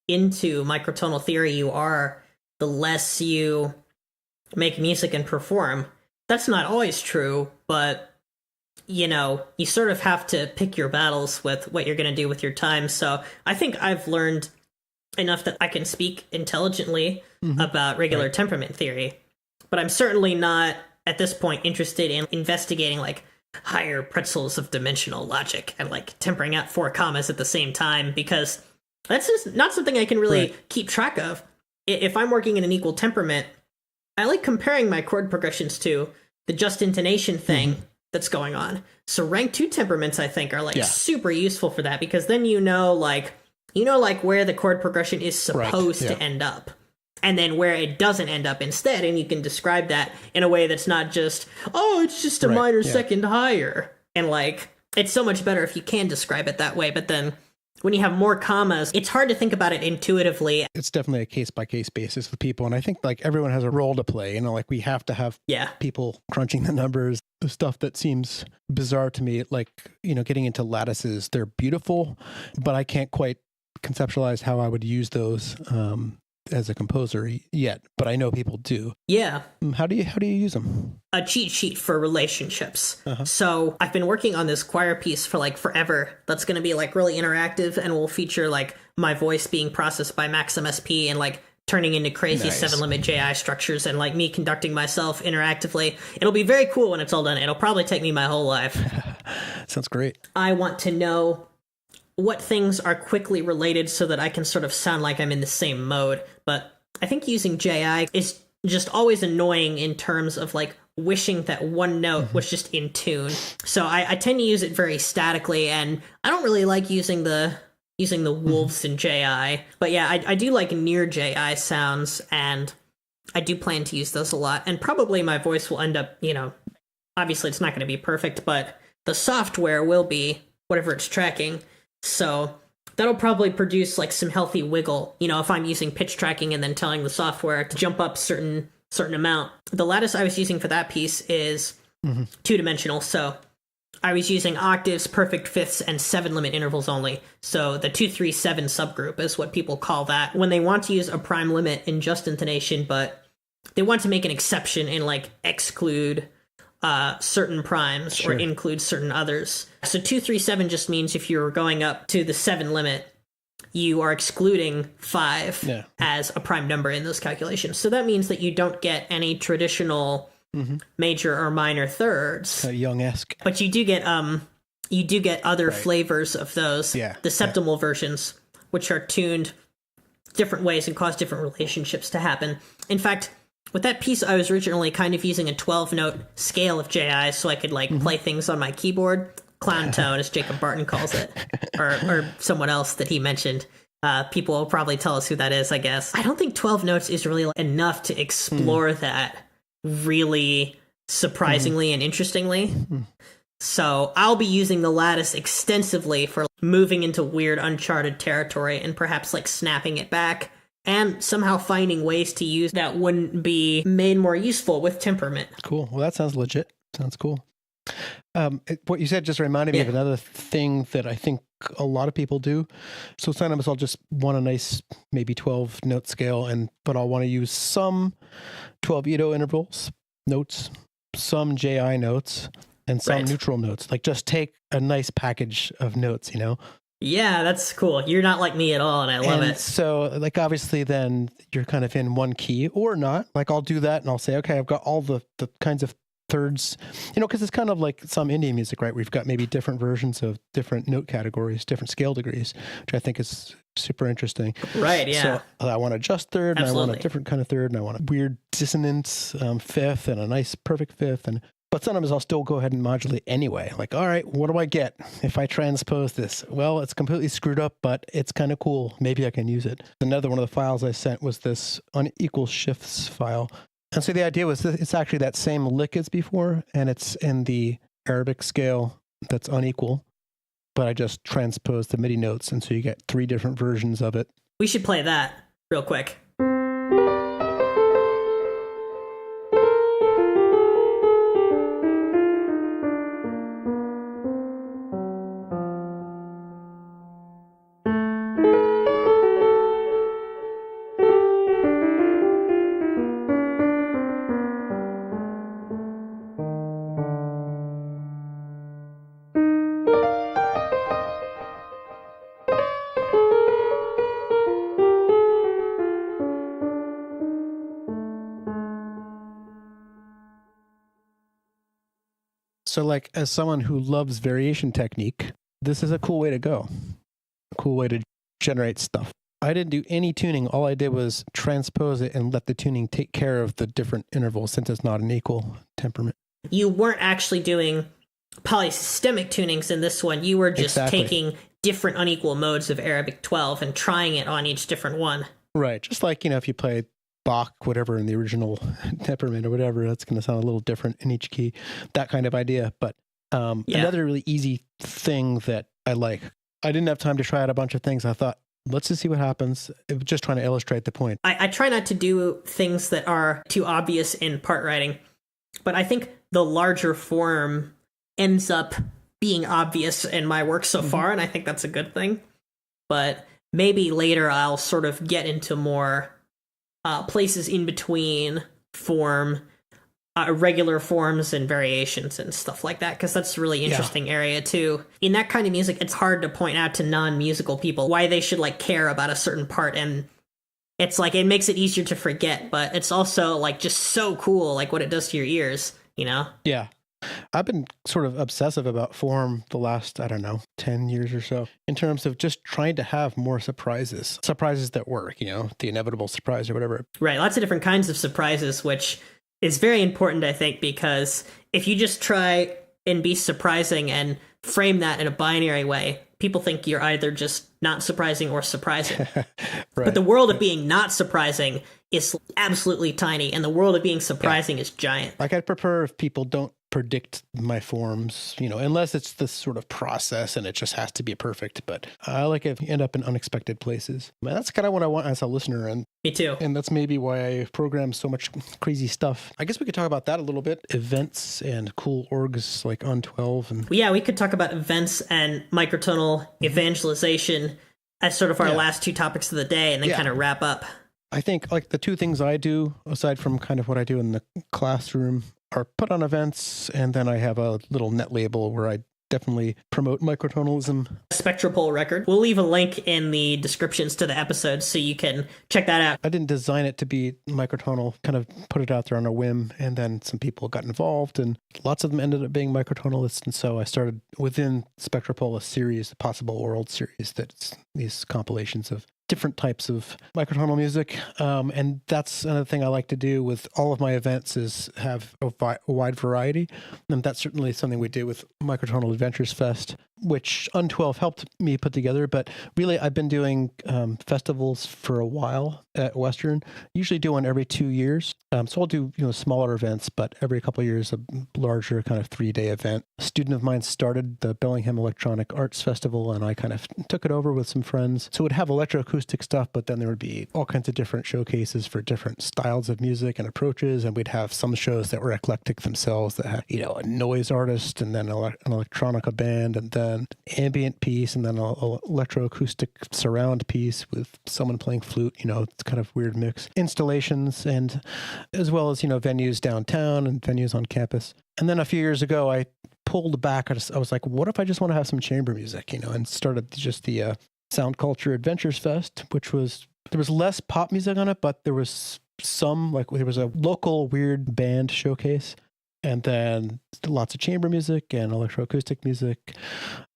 into microtonal theory you are, the less you make music and perform. That's not always true, but you know, you sort of have to pick your battles with what you're going to do with your time. So I think I've learned enough that I can speak intelligently about regular temperament theory, but I'm certainly not at this point interested in investigating like higher pretzels of dimensional logic and like tempering out 4 commas at the same time, because that's just not something I can really keep track of. If I'm working in an equal temperament, I like comparing my chord progressions to the just intonation thing that's going on. So rank 2 temperaments, I think, are like super useful for that, because then you know where the chord progression is supposed to end up, and then where it doesn't end up instead, and you can describe that in a way that's not just, oh, it's just a minor second higher. And like, it's so much better if you can describe it that way, but then when you have more commas, it's hard to think about it intuitively. It's definitely a case-by-case basis with people, and I think like everyone has a role to play. You know, like we have to have people crunching the numbers. The stuff that seems bizarre to me, like, you know, getting into lattices, they're beautiful, but I can't quite conceptualize how I would use those as a composer yet, but I know people do. Yeah. How do you use them? A cheat sheet for relationships. So I've been working on this choir piece for like forever. That's going to be like really interactive and will feature like my voice being processed by Maxim SP and like turning into crazy Nice. 7-limit JI structures and like me conducting myself interactively. It'll be very cool when it's all done. It'll probably take me my whole life. Sounds great. I want to know what things are quickly related so that I can sort of sound like I'm in the same mode. But I think using JI is just always annoying in terms of like wishing that one note was just in tune. So I tend to use it very statically, and I don't really like using the wolves in JI. But yeah, I do like near JI sounds, and I do plan to use those a lot. And probably my voice will end up, obviously it's not going to be perfect, but the software will be whatever it's tracking. So that'll probably produce like some healthy wiggle, if I'm using pitch tracking and then telling the software to jump up certain amount. The lattice I was using for that piece is 2-dimensional, so I was using octaves, perfect fifths, and 7-limit intervals only. So the 2-3-7 subgroup is what people call that when they want to use a prime limit in just intonation, but they want to make an exception and like exclude certain primes or include certain others. So 2-3-7 just means if you're going up to the 7 limit, you are excluding 5 as a prime number in those calculations. So that means that you don't get any traditional major or minor thirds. Young-esque. But you do get other flavors of those. The septimal versions, which are tuned different ways and cause different relationships to happen. In fact, with that piece, I was originally kind of using a 12-note scale of JI so I could play things on my keyboard. Clown tone, as Jacob Barton calls it, or someone else that he mentioned. People will probably tell us who that is, I guess. I don't think 12 notes is really enough to explore that really surprisingly and interestingly. So I'll be using the lattice extensively for moving into weird uncharted territory and perhaps snapping it back and somehow finding ways to use that wouldn't be made more useful with temperament. Cool. Well, that sounds legit. Sounds cool. What you said just reminded me of another thing that I think a lot of people do. So sometimes I'll just want a nice maybe 12 note scale, but I'll want to use some 12 Ito intervals notes, some JI notes, and some neutral notes. Like just take a nice package of notes, Yeah, that's cool. You're not like me at all, and I love it. So obviously then you're kind of in one key or not. I'll do that and I'll say, okay, I've got all the kinds of thirds, because it's kind of like some Indian music, right? We've got maybe different versions of different note categories, different scale degrees, which I think is super interesting. Right, yeah. So I want a just third, Absolutely. and I want a different kind of third, and I want a weird dissonance fifth, and a nice perfect fifth, but sometimes I'll still go ahead and modulate anyway. All right, what do I get if I transpose this? Well, it's completely screwed up, but it's kind of cool. Maybe I can use it. Another one of the files I sent was this unequal shifts file. And so the idea was that it's actually that same lick as before, and it's in the Arabic scale that's unequal, but I just transposed the MIDI notes, and so you get 3 different versions of it. We should play that real quick. So as someone who loves variation technique, this is a cool way to go. A cool way to generate stuff. I didn't do any tuning. All I did was transpose it and let the tuning take care of the different intervals since it's not an equal temperament. You weren't actually doing polysystemic tunings in this one. You were just taking different unequal modes of Arabic 12 and trying it on each different one. Right. Just if you play Bach, whatever, in the original temperament or whatever, that's going to sound a little different in each key. That kind of idea. But another really easy thing that I like. I didn't have time to try out a bunch of things. I thought, let's just see what happens. It was just trying to illustrate the point. I try not to do things that are too obvious in part writing, but I think the larger form ends up being obvious in my work so far, and I think that's a good thing. But maybe later I'll sort of get into more places in between form, regular forms and variations and stuff like that, because that's a really interesting area too. In that kind of music, it's hard to point out to non-musical people why they should care about a certain part and it's like it makes it easier to forget, but it's also like just so cool, like what it does to your ears, you know? Yeah. I've been sort of obsessive about form the last, I don't know, 10 years or so, in terms of just trying to have more surprises that work, you know, the inevitable surprise or whatever. Right. Lots of different kinds of surprises, which is very important, I think, because if you just try and be surprising and frame that in a binary way, people think you're either just not surprising or surprising. Right. But the world of being not surprising is absolutely tiny, and the world of being surprising is giant. Like, I'd prefer if people don't predict my forms, you know, unless it's this sort of process and it just has to be perfect. But I like if you end up in unexpected places. And that's kind of what I want as a listener. And me too. And that's maybe why I program so much crazy stuff. I guess we could talk about that a little bit. Events and cool orgs like on 12. And yeah, we could talk about events and microtonal evangelization as sort of our last two topics of the day, and then kind of wrap up. I think like the two things I do, aside from kind of what I do in the classroom, are put on events, and then I have a little net label where I definitely promote microtonalism. Spectropole record. We'll leave a link in the descriptions to the episodes so you can check that out. I didn't design it to be microtonal, kind of put it out there on a whim, and then some people got involved, and lots of them ended up being microtonalists, and so I started within Spectropole a series, a possible world series, that's these compilations of different types of microtonal music. And that's another thing I like to do with all of my events is have a wide variety. And that's certainly something we do with Microtonal Adventures Fest, which Un12 helped me put together. But really, I've been doing festivals for a while at Western, usually do one every 2 years. So I'll do, you know, smaller events, but every couple of years, a larger kind of 3-day event. A student of mine started the Bellingham Electronic Arts Festival, and I kind of took it over with some friends. So it would have electroacoustic stuff, but then there would be all kinds of different showcases for different styles of music and approaches. And we'd have some shows that were eclectic themselves that had, you know, a noise artist and then an electronica band and then ambient piece and then an electroacoustic surround piece with someone playing flute. You know, it's kind of weird mix. Installations, and as well as, you know, venues downtown and venues on campus. And then a few years ago, I pulled back. I was like, what if I just want to have some chamber music, you know, and started just the Sound Culture Adventures Fest, which was, there was less pop music on it, but there was some, like there was a local weird band showcase, and then lots of chamber music and electroacoustic music.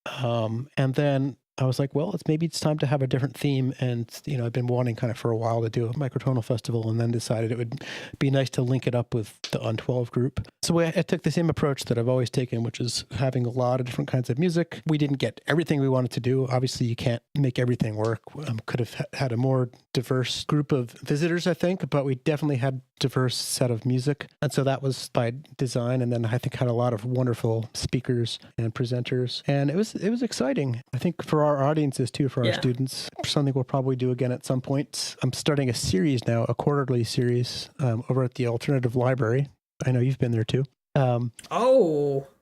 And then I was like, well, maybe it's time to have a different theme. And, you know, I've been wanting kind of for a while to do a microtonal festival, and then decided it would be nice to link it up with the Un12 group. So I took the same approach that I've always taken, which is having a lot of different kinds of music. We didn't get everything we wanted to do. Obviously, you can't make everything work. Could have had a more diverse group of visitors, I think, but we definitely had diverse set of music. And so that was by design. And then I think had a lot of wonderful speakers and presenters. And it was exciting. I think for our audiences too, for our students, something we'll probably do again at some point. I'm starting a series now, a quarterly series over at the Alternative Library. I know you've been there too.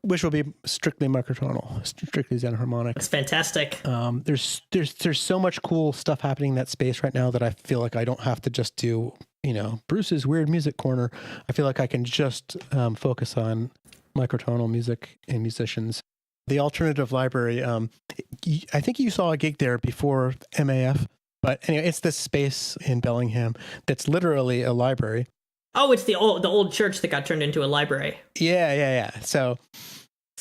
Which will be strictly microtonal, strictly xenharmonic. That's fantastic. There's so much cool stuff happening in that space right now that I feel like I don't have to just do, you know, Bruce's weird music corner. I feel like I can just focus on microtonal music and musicians. The Alternative Library, I think you saw a gig there before MAF, but anyway, it's this space in Bellingham that's literally a library. Oh, it's the old church that got turned into a library. Yeah. So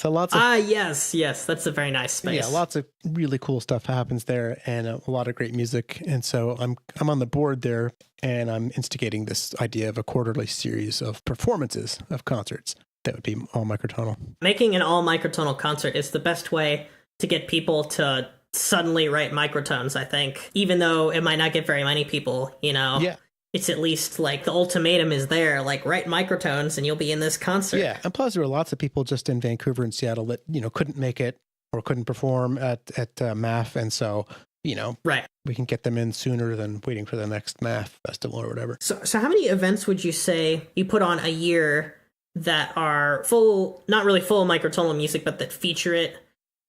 lots of yes, that's a very nice space. Yeah, lots of really cool stuff happens there, and a lot of great music. And so I'm on the board there, and I'm instigating this idea of a quarterly series of performances of concerts that would be all microtonal. Making an all microtonal concert is the best way to get people to suddenly write microtones, I think, even though it might not get very many people, you know. Yeah. It's at least like the ultimatum is there, like write microtones and you'll be in this concert. Yeah. And plus there were lots of people just in Vancouver and Seattle that, you know, couldn't make it or couldn't perform at MAF. And so, you know, right, we can get them in sooner than waiting for the next MAF festival or whatever. So how many events would you say you put on a year that are full, not really full microtonal music, but that feature it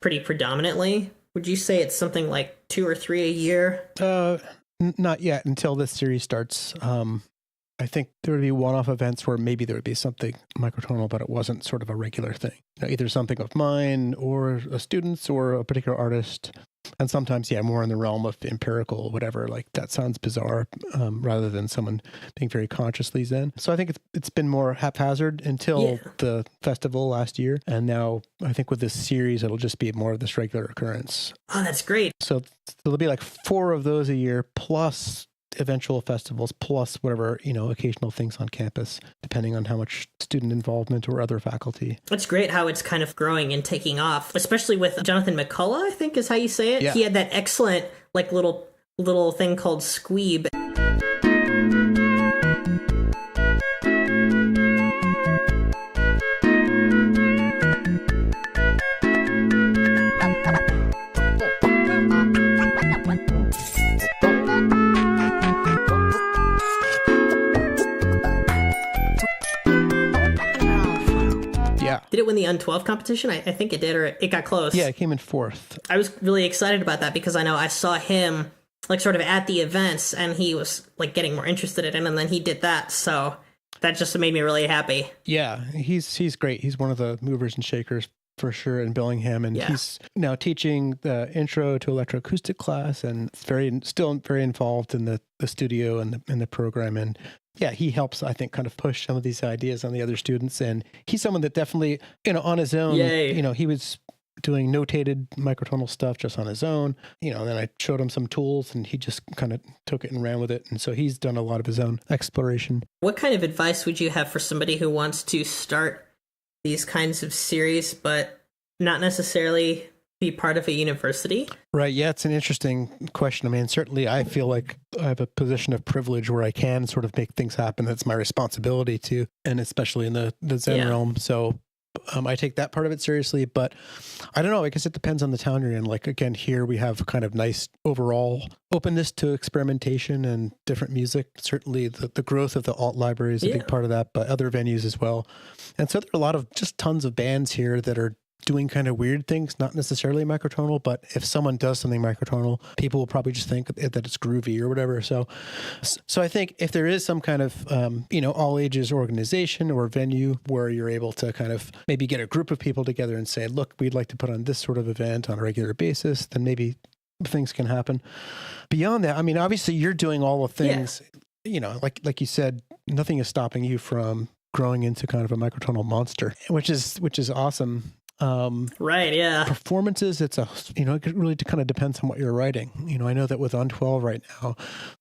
pretty predominantly? Would you say it's something like 2 or 3 a year? Not yet, until this series starts. I think there would be one-off events where maybe there would be something microtonal, but it wasn't sort of a regular thing. You know, either something of mine or a student's or a particular artist. And sometimes, yeah, more in the realm of empirical, whatever, like that sounds bizarre, rather than someone being very consciously Zen. So I think it's been more haphazard until the festival last year. And now I think with this series, it'll just be more of this regular occurrence. Oh, that's great. So there'll be like 4 of those a year, plus eventual festivals, plus whatever, occasional things on campus, depending on how much student involvement or other faculty. It's great how it's kind of growing and taking off, especially with Jonathan McCullough, I think is how you say it. Yeah. He had that excellent like little thing called Squeeb. Did it win the Un-12 competition? I think it did, or it got close. Yeah, it came in 4th. I was really excited about that because I know I saw him like sort of at the events and he was like getting more interested in it, and then he did that. So that just made me really happy. Yeah, he's great. He's one of the movers and shakers for sure in Bellingham, and he's now teaching the intro to electroacoustic class, and still very involved in the studio and the program. And yeah, he helps, I think, kind of push some of these ideas on the other students. And he's someone that definitely, on his own, he was doing notated microtonal stuff just on his own. Then I showed him some tools and he just kind of took it and ran with it. And so he's done a lot of his own exploration. What kind of advice would you have for somebody who wants to start these kinds of series, but not necessarily be part of a university? Right. Yeah, it's an interesting question. I mean, certainly I feel like I have a position of privilege where I can sort of make things happen. That's my responsibility to, and especially in the Zen realm. So I take that part of it seriously, but I don't know. I guess it depends on the town you're in. Like, again, here we have kind of nice overall openness to experimentation and different music. Certainly the growth of the alt library is a big part of that, but other venues as well. And so there are a lot of just tons of bands here that are doing kind of weird things, not necessarily microtonal, but if someone does something microtonal, people will probably just think that it's groovy or whatever. So I think if there is some kind of, all ages organization or venue where you're able to kind of maybe get a group of people together and say, look, we'd like to put on this sort of event on a regular basis, then maybe things can happen. Beyond that, I mean, obviously you're doing all the things, like you said, nothing is stopping you from growing into kind of a microtonal monster, which is awesome. Right, yeah. Performances, it really kind of depends on what you're writing. I know that with Un-12 right now,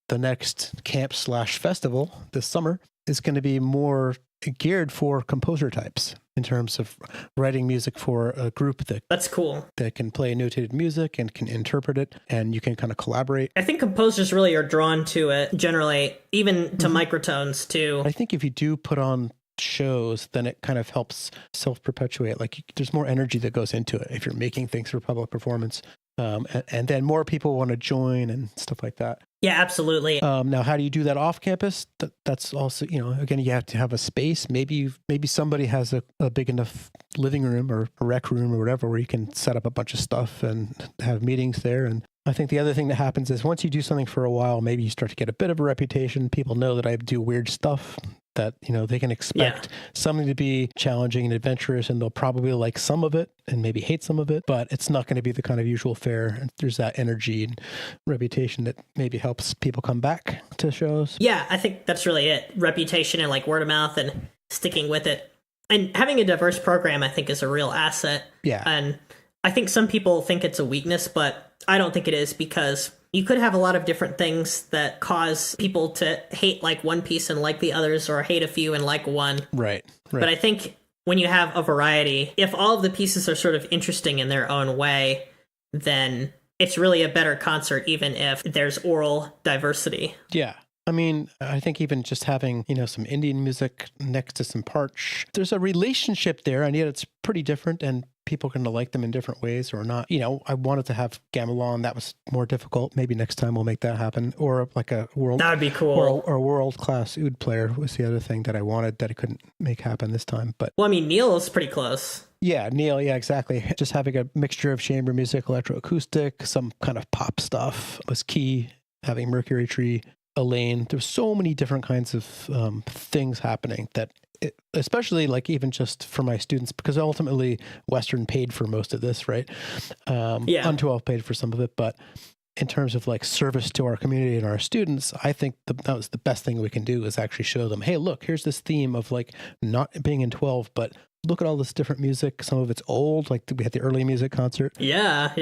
the next camp/festival this summer is going to be more geared for composer types in terms of writing music for a group that's cool, that can play notated music and can interpret it, and you can kind of collaborate. I think composers really are drawn to it generally, even to microtones too. I think if you do put on shows, then it kind of helps self-perpetuate. Like there's more energy that goes into it if you're making things for public performance, and then more people want to join and stuff like that. Yeah, absolutely. Now, how do you do that off campus? That's also, again, you have to have a space. Maybe somebody has a big enough living room or a rec room or whatever where you can set up a bunch of stuff and have meetings there. And I think the other thing that happens is once you do something for a while, maybe you start to get a bit of a reputation. People know that I do weird stuff, that, they can expect something to be challenging and adventurous, and they'll probably like some of it and maybe hate some of it, but it's not going to be the kind of usual fare. And there's that energy and reputation that maybe helps people come back to shows. Yeah, I think that's really it. Reputation and like word of mouth and sticking with it. And having a diverse program, I think, is a real asset. Yeah. And I think some people think it's a weakness, but I don't think it is, because you could have a lot of different things that cause people to hate like one piece and like the others, or hate a few and like one. Right. But I think when you have a variety, if all of the pieces are sort of interesting in their own way, then it's really a better concert, even if there's oral diversity. Yeah. I mean, I think even just having, some Indian music next to some Parch, there's a relationship there, and yet it's pretty different, and people are going to like them in different ways or not. I wanted to have gamelan. That was more difficult. Maybe next time we'll make that happen. Or like a world... That would be cool. Or a world-class oud player was the other thing that I wanted that I couldn't make happen this time. But well, I mean, Neil is pretty close. Yeah, Neil. Yeah, exactly. Just having a mixture of chamber music, electroacoustic, some kind of pop stuff was key. Having Mercury Tree Elaine. There's so many different kinds of things happening that, especially like even just for my students, because ultimately Western paid for most of this, right? Un-12 paid for some of it, but in terms of like service to our community and our students, I think that was the best thing we can do is actually show them, hey, look, here's this theme of like not being in 12, but look at all this different music. Some of it's old, like we had the early music concert. Yeah.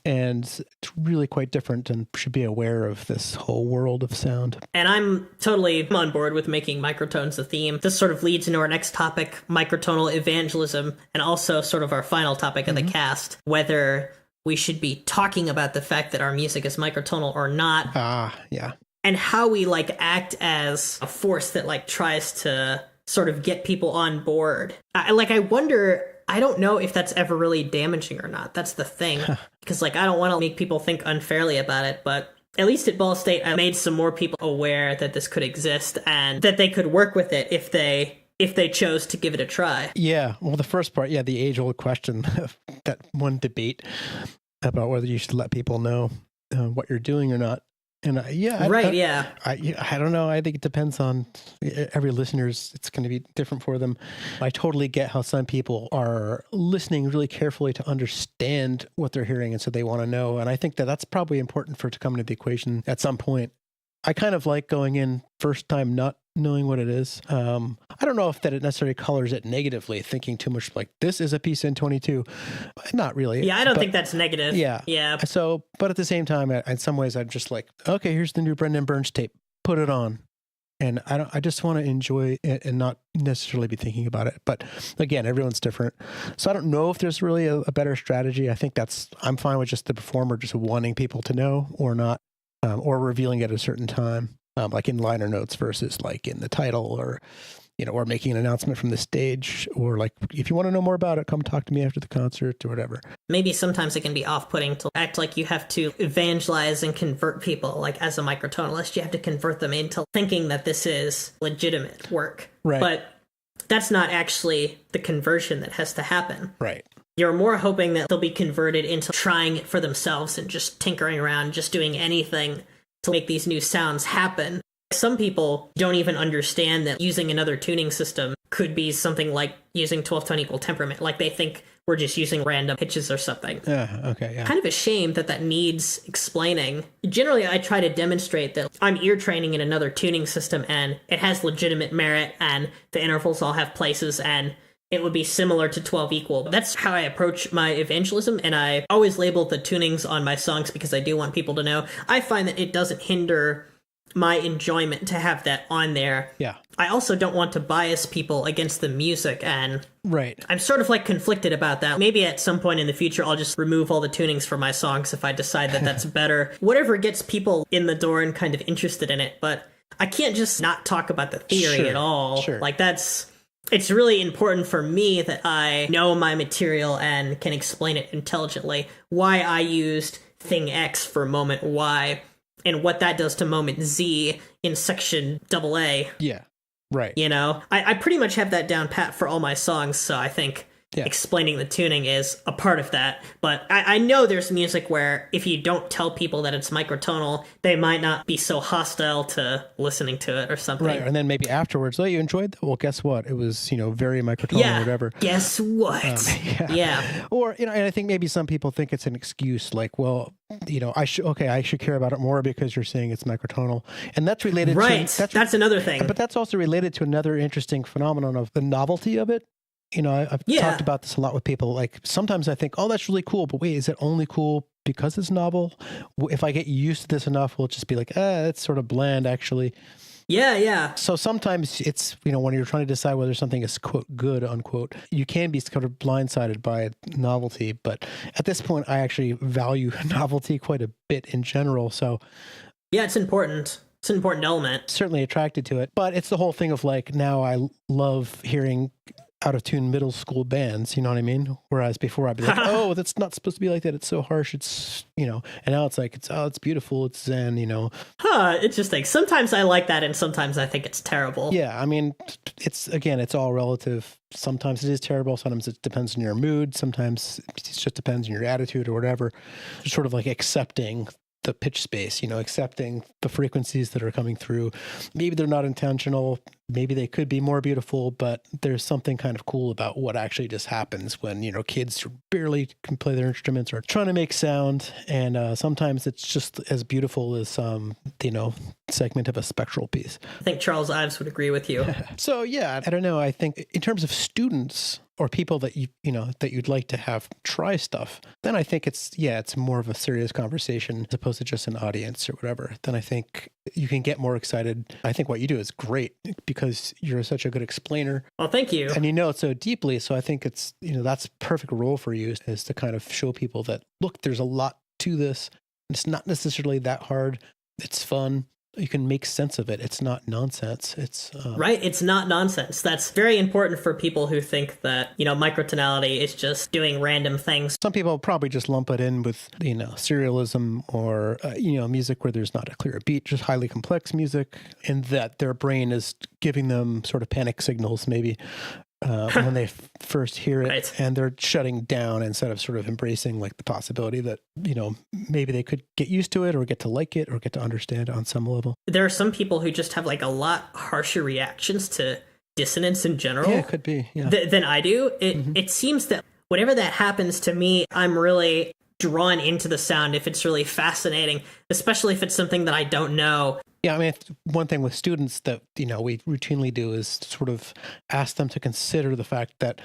And it's really quite different and should be aware of this whole world of sound. And I'm totally on board with making microtones the theme. This sort of leads into our next topic, microtonal evangelism, and also sort of our final topic of the cast, whether we should be talking about the fact that our music is microtonal or not. Yeah. And how we like act as a force that like tries to sort of get people on board. I wonder, I don't know if that's ever really damaging or not. That's the thing. Because like, I don't want to make people think unfairly about it, but at least at Ball State, I made some more people aware that this could exist and that they could work with it if they chose to give it a try. Yeah. Well, the first part, the age-old question, that one debate about whether you should let people know what you're doing or not. And I don't know. I think it depends on every listener's. It's going to be different for them. I totally get how some people are listening really carefully to understand what they're hearing, and so they want to know. And I think that that's probably important for it to come into the equation at some point. I kind of like going in first time not knowing what it is. I don't know if that it necessarily colors it negatively, thinking too much like this is a piece in 22. Not really. Yeah, I don't think that's negative. Yeah. So, but at the same time, in some ways, I'm just like, okay, here's the new Brendan Burns tape. Put it on. And I just want to enjoy it and not necessarily be thinking about it. But again, everyone's different. So I don't know if there's really a better strategy. I think I'm fine with just the performer just wanting people to know or not, or revealing it at a certain time. Like in liner notes versus like in the title, or or making an announcement from the stage, or like, if you want to know more about it, come talk to me after the concert or whatever. Maybe sometimes it can be off-putting to act like you have to evangelize and convert people. Like as a microtonalist, you have to convert them into thinking that this is legitimate work. Right. But that's not actually the conversion that has to happen. Right. You're more hoping that they'll be converted into trying it for themselves and just tinkering around, just doing anything to make these new sounds happen. Some people don't even understand that using another tuning system could be something like using 12-tone equal temperament. Like they think we're just using random pitches or something. Okay. Kind of a shame that needs explaining. Generally, I try to demonstrate that I'm ear training in another tuning system and it has legitimate merit and the intervals all have places and it would be similar to 12 equal. That's how I approach my evangelism, and I always label the tunings on my songs because I do want people to know. I find that it doesn't hinder my enjoyment to have that on there. Yeah. I also don't want to bias people against the music, and right. I'm sort of like conflicted about that. Maybe at some point in the future, I'll just remove all the tunings from my songs if I decide that that's better. Whatever gets people in the door and kind of interested in it, but I can't just not talk about the theory at all. Sure. Like it's really important for me that I know my material and can explain it intelligently. Why I used thing X for moment Y and what that does to moment Z in section AA. Yeah, right. I pretty much have that down pat for all my songs, so I think explaining the tuning is a part of that. But I know there's music where if you don't tell people that it's microtonal, they might not be so hostile to listening to it or something. Right, and then maybe afterwards, you enjoyed that? Well, guess what? It was, very microtonal or whatever. Guess what? Or, and I think maybe some people think it's an excuse, like, well, I should care about it more because you're saying it's microtonal. And that's related to... That's another thing. But that's also related to another interesting phenomenon of the novelty of it. I've talked about this a lot with people. Like sometimes I think, oh, that's really cool. But wait, is it only cool because it's novel? If I get used to this enough, we'll just be like, it's sort of bland, actually. Yeah. So sometimes it's, when you're trying to decide whether something is, quote, good, unquote, you can be sort of blindsided by novelty. But at this point, I actually value novelty quite a bit in general. So yeah, it's important. It's an important element. Certainly attracted to it. But it's the whole thing of like, now I love hearing out of tune middle school bands, you know what I mean? Whereas before I'd be like, oh, that's not supposed to be like that. It's so harsh. It's, and now it's like, it's beautiful. It's zen, Interesting. Sometimes I like that. And sometimes I think it's terrible. Yeah. I mean, it's all relative. Sometimes it is terrible. Sometimes it depends on your mood. Sometimes it just depends on your attitude or whatever. Just sort of like accepting the pitch space, accepting the frequencies that are coming through. Maybe they're not intentional. Maybe they could be more beautiful, but there's something kind of cool about what actually just happens when, kids barely can play their instruments or trying to make sound. And sometimes it's just as beautiful as segment of a spectral piece. I think Charles Ives would agree with you. So, yeah, I don't know. I think in terms of students or people that that you'd like to have try stuff, then I think it's more of a serious conversation as opposed to just an audience or whatever. Then I think you can get more excited. I think what you do is great because you're such a good explainer. Well, thank you. And you know it so deeply. So I think it's, that's perfect role for you, is to kind of show people that, look, there's a lot to this. It's not necessarily that hard. It's fun. You can make sense of it. It's not nonsense. It's right. It's not nonsense. That's very important for people who think that, microtonality is just doing random things. Some people probably just lump it in with, serialism or, music where there's not a clear beat, just highly complex music, and that their brain is giving them sort of panic signals maybe when they first hear it, right. And they're shutting down instead of sort of embracing like the possibility that, maybe they could get used to it or get to like it or get to understand it on some level. There are some people who just have like a lot harsher reactions to dissonance in general. Yeah, it could be. Yeah. Than I do. It seems that whenever that happens to me, I'm really drawn into the sound if it's really fascinating, especially if it's something that I don't know. Yeah, I mean, one thing with students that, we routinely do is sort of ask them to consider the fact that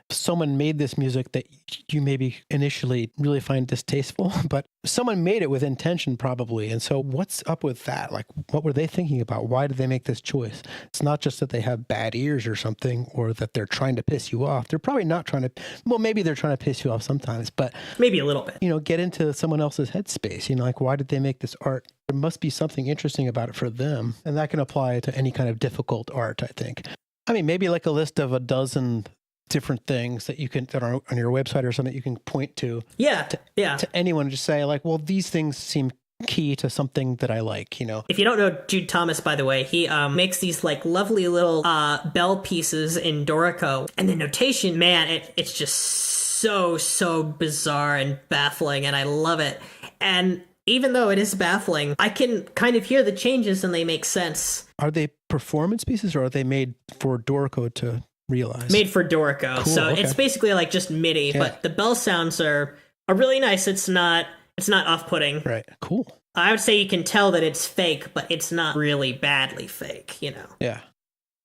someone made this music that you maybe initially really find distasteful, but someone made it with intention probably. And so what's up with that? Like, what were they thinking about? Why did they make this choice? It's not just that they have bad ears or something, or that they're trying to piss you off. They're probably not trying to, well, maybe they're trying to piss you off sometimes, but maybe a little bit. Get into someone else's headspace. Like, why did they make this art? There must be something interesting about it for them. And that can apply to any kind of difficult art, I think. I mean, maybe like a list of a dozen different things that are on your website or something you can point to. Yeah. To anyone, just say like, well, these things seem key to something that I like, If you don't know Jude Thomas, by the way, he makes these like lovely little bell pieces in Dorico. And the notation, man, it's just so bizarre and baffling, and I love it. And even though it is baffling, I can kind of hear the changes and they make sense. Are they performance pieces or are they made for Dorico to realize? Made for Dorico. Cool, so okay. It's basically like just MIDI, yeah. But the bell sounds are really nice. It's not off-putting. Right. Cool. I would say you can tell that it's fake, but it's not really badly fake, Yeah.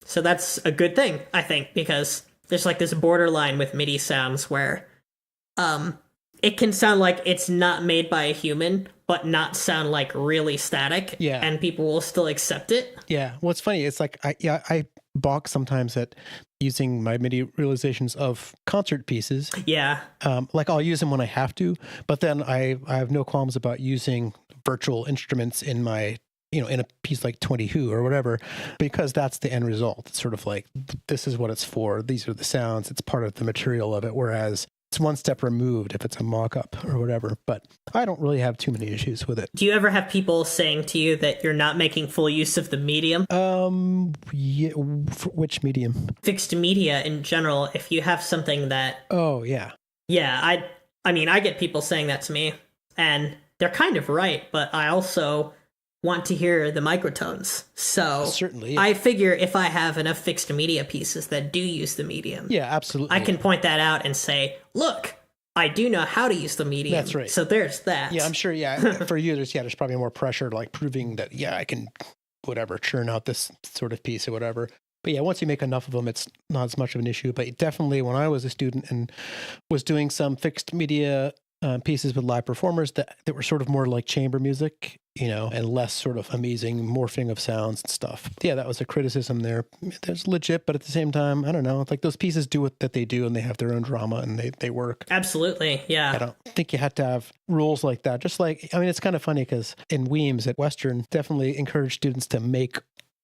So that's a good thing, I think, because there's like this borderline with MIDI sounds where it can sound like it's not made by a human, but not sound like really static. Yeah. And people will still accept it. Yeah. Well, it's funny. It's like, I balk sometimes at using my MIDI realizations of concert pieces. Yeah. Like I'll use them when I have to, but then I have no qualms about using virtual instruments in my, in a piece like 20 Who or whatever, because that's the end result. It's sort of like, this is what it's for. These are the sounds. It's part of the material of it. Whereas it's one step removed if it's a mock-up or whatever, but I don't really have too many issues with it. Do you ever have people saying to you that you're not making full use of the medium? Yeah, which medium? Fixed media in general, if you have something that... Oh, yeah. Yeah, I mean, I get people saying that to me, and they're kind of right, but I also want to hear the microtones. So certainly, yeah. I figure if I have enough fixed media pieces that do use the medium, yeah, absolutely, I can point that out and say, look, I do know how to use the medium. That's right. So there's that. Yeah, I'm sure. Yeah, for you, there's probably more pressure, like proving that, yeah, I can, whatever, churn out this sort of piece or whatever. But yeah, once you make enough of them, it's not as much of an issue. But definitely, when I was a student and was doing some fixed media pieces with live performers that were sort of more like chamber music, and less sort of amazing morphing of sounds and stuff. Yeah, that was a criticism there. That's legit, but at the same time, I don't know. It's like those pieces do what that they do, and they have their own drama, and they work. Absolutely, yeah. I don't think you had to have rules like that. Just like, I mean, it's kind of funny because in Weems at Western, definitely encourage students to make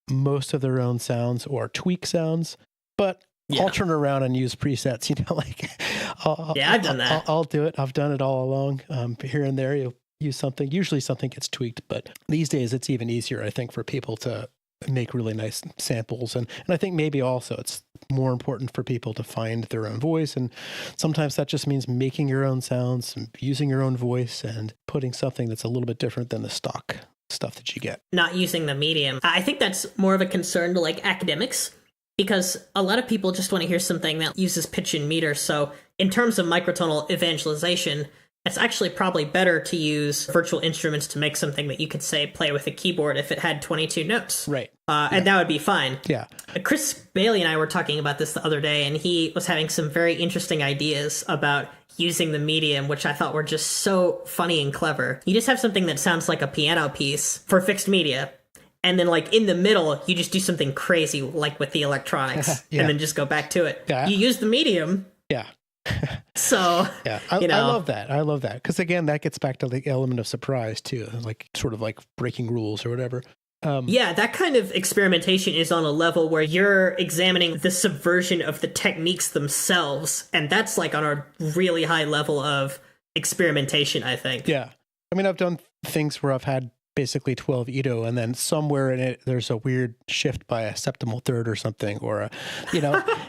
most of their own sounds or tweak sounds, but yeah. I'll turn around and use presets, I've done that. I'll do it. I've done it all along. Here and there, you'll use something. Usually something gets tweaked, but these days it's even easier, I think, for people to make really nice samples. And I think maybe also it's more important for people to find their own voice. And sometimes that just means making your own sounds, and using your own voice, and putting something that's a little bit different than the stock stuff that you get. Not using the medium. I think that's more of a concern to like academics, because a lot of people just want to hear something that uses pitch and meter. So in terms of microtonal evangelization, it's actually probably better to use virtual instruments to make something that you could, say, play with a keyboard if it had 22 notes. Right. And that would be fine. Yeah. Chris Bailey and I were talking about this the other day, and he was having some very interesting ideas about using the medium, which I thought were just so funny and clever. You just have something that sounds like a piano piece for fixed media. And then, like, in the middle, you just do something crazy, like with the electronics, yeah. and then just go back to it. Yeah. You use the medium. Yeah. So, yeah, I love that. I love that. Because again, that gets back to the element of surprise too, like sort of like breaking rules or whatever. Yeah, that kind of experimentation is on a level where you're examining the subversion of the techniques themselves. And that's like on a really high level of experimentation, I think. Yeah. I mean, I've done things where I've had basically 12 Ito, and then somewhere in it there's a weird shift by a septimal third or something, or and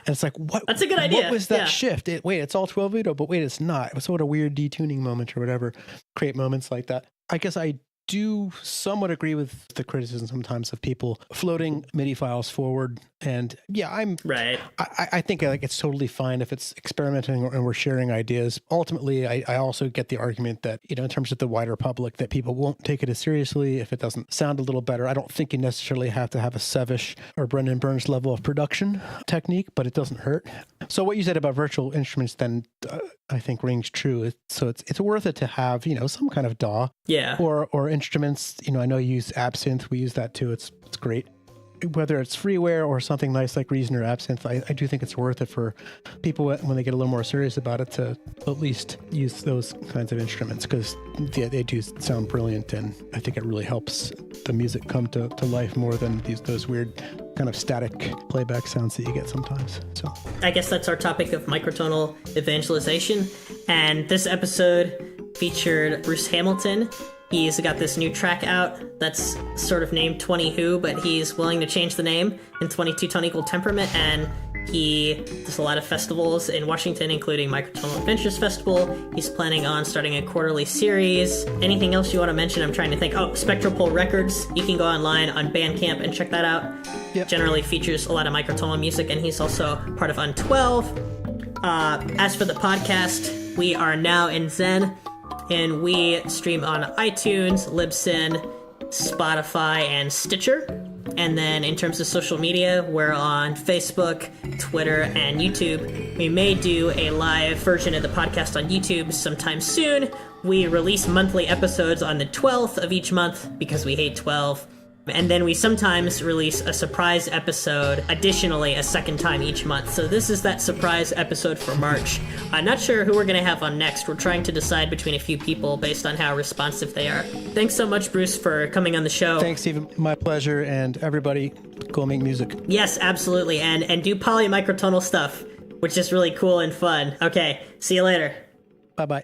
it's like, what? That's a good idea. What was that shift? Wait, it's all 12 Ito, but wait, it's not. It was sort of a weird detuning moment or whatever. Create moments like that. I guess I do somewhat agree with the criticism sometimes of people floating MIDI files forward. And yeah, I think like it's totally fine if it's experimenting and we're sharing ideas. Ultimately, I also get the argument that, in terms of the wider public, that people won't take it as seriously if it doesn't sound a little better. I don't think you necessarily have to have a Sevish or Brendan Burns level of production technique, but it doesn't hurt. So what you said about virtual instruments then I think rings true. So it's worth it to have, some kind of DAW. Yeah. Or instruments. I know you use Absinthe. We use that too. It's great. Whether it's freeware or something nice like Reason or Absinthe, I do think it's worth it for people when they get a little more serious about it to at least use those kinds of instruments, because they do sound brilliant, and I think it really helps the music come to life more than those weird kind of static playback sounds that you get sometimes. So I guess that's our topic of microtonal evangelization, and this episode featured Bruce Hamilton. He's got this new track out that's sort of named 20 Who, but he's willing to change the name in 22 Tone Equal Temperament, and he does a lot of festivals in Washington, including Microtonal Adventures Festival. He's planning on starting a quarterly series. Anything else you want to mention? I'm trying to think. Oh, Spectral Pole Records. You can go online on Bandcamp and check that out. Yep. Generally features a lot of microtonal music, and he's also part of Un12. As for the podcast, we are now in Zen, and we stream on iTunes, Libsyn, Spotify, and Stitcher. And then in terms of social media, we're on Facebook, Twitter, and YouTube. We may do a live version of the podcast on YouTube sometime soon. We release monthly episodes on the 12th of each month because we hate 12. And then we sometimes release a surprise episode, additionally, a second time each month. So this is that surprise episode for March. I'm not sure who we're going to have on next. We're trying to decide between a few people based on how responsive they are. Thanks so much, Bruce, for coming on the show. Thanks, Stephen. My pleasure. And everybody, go make music. Yes, absolutely. And do polymicrotonal stuff, which is really cool and fun. Okay, see you later. Bye-bye.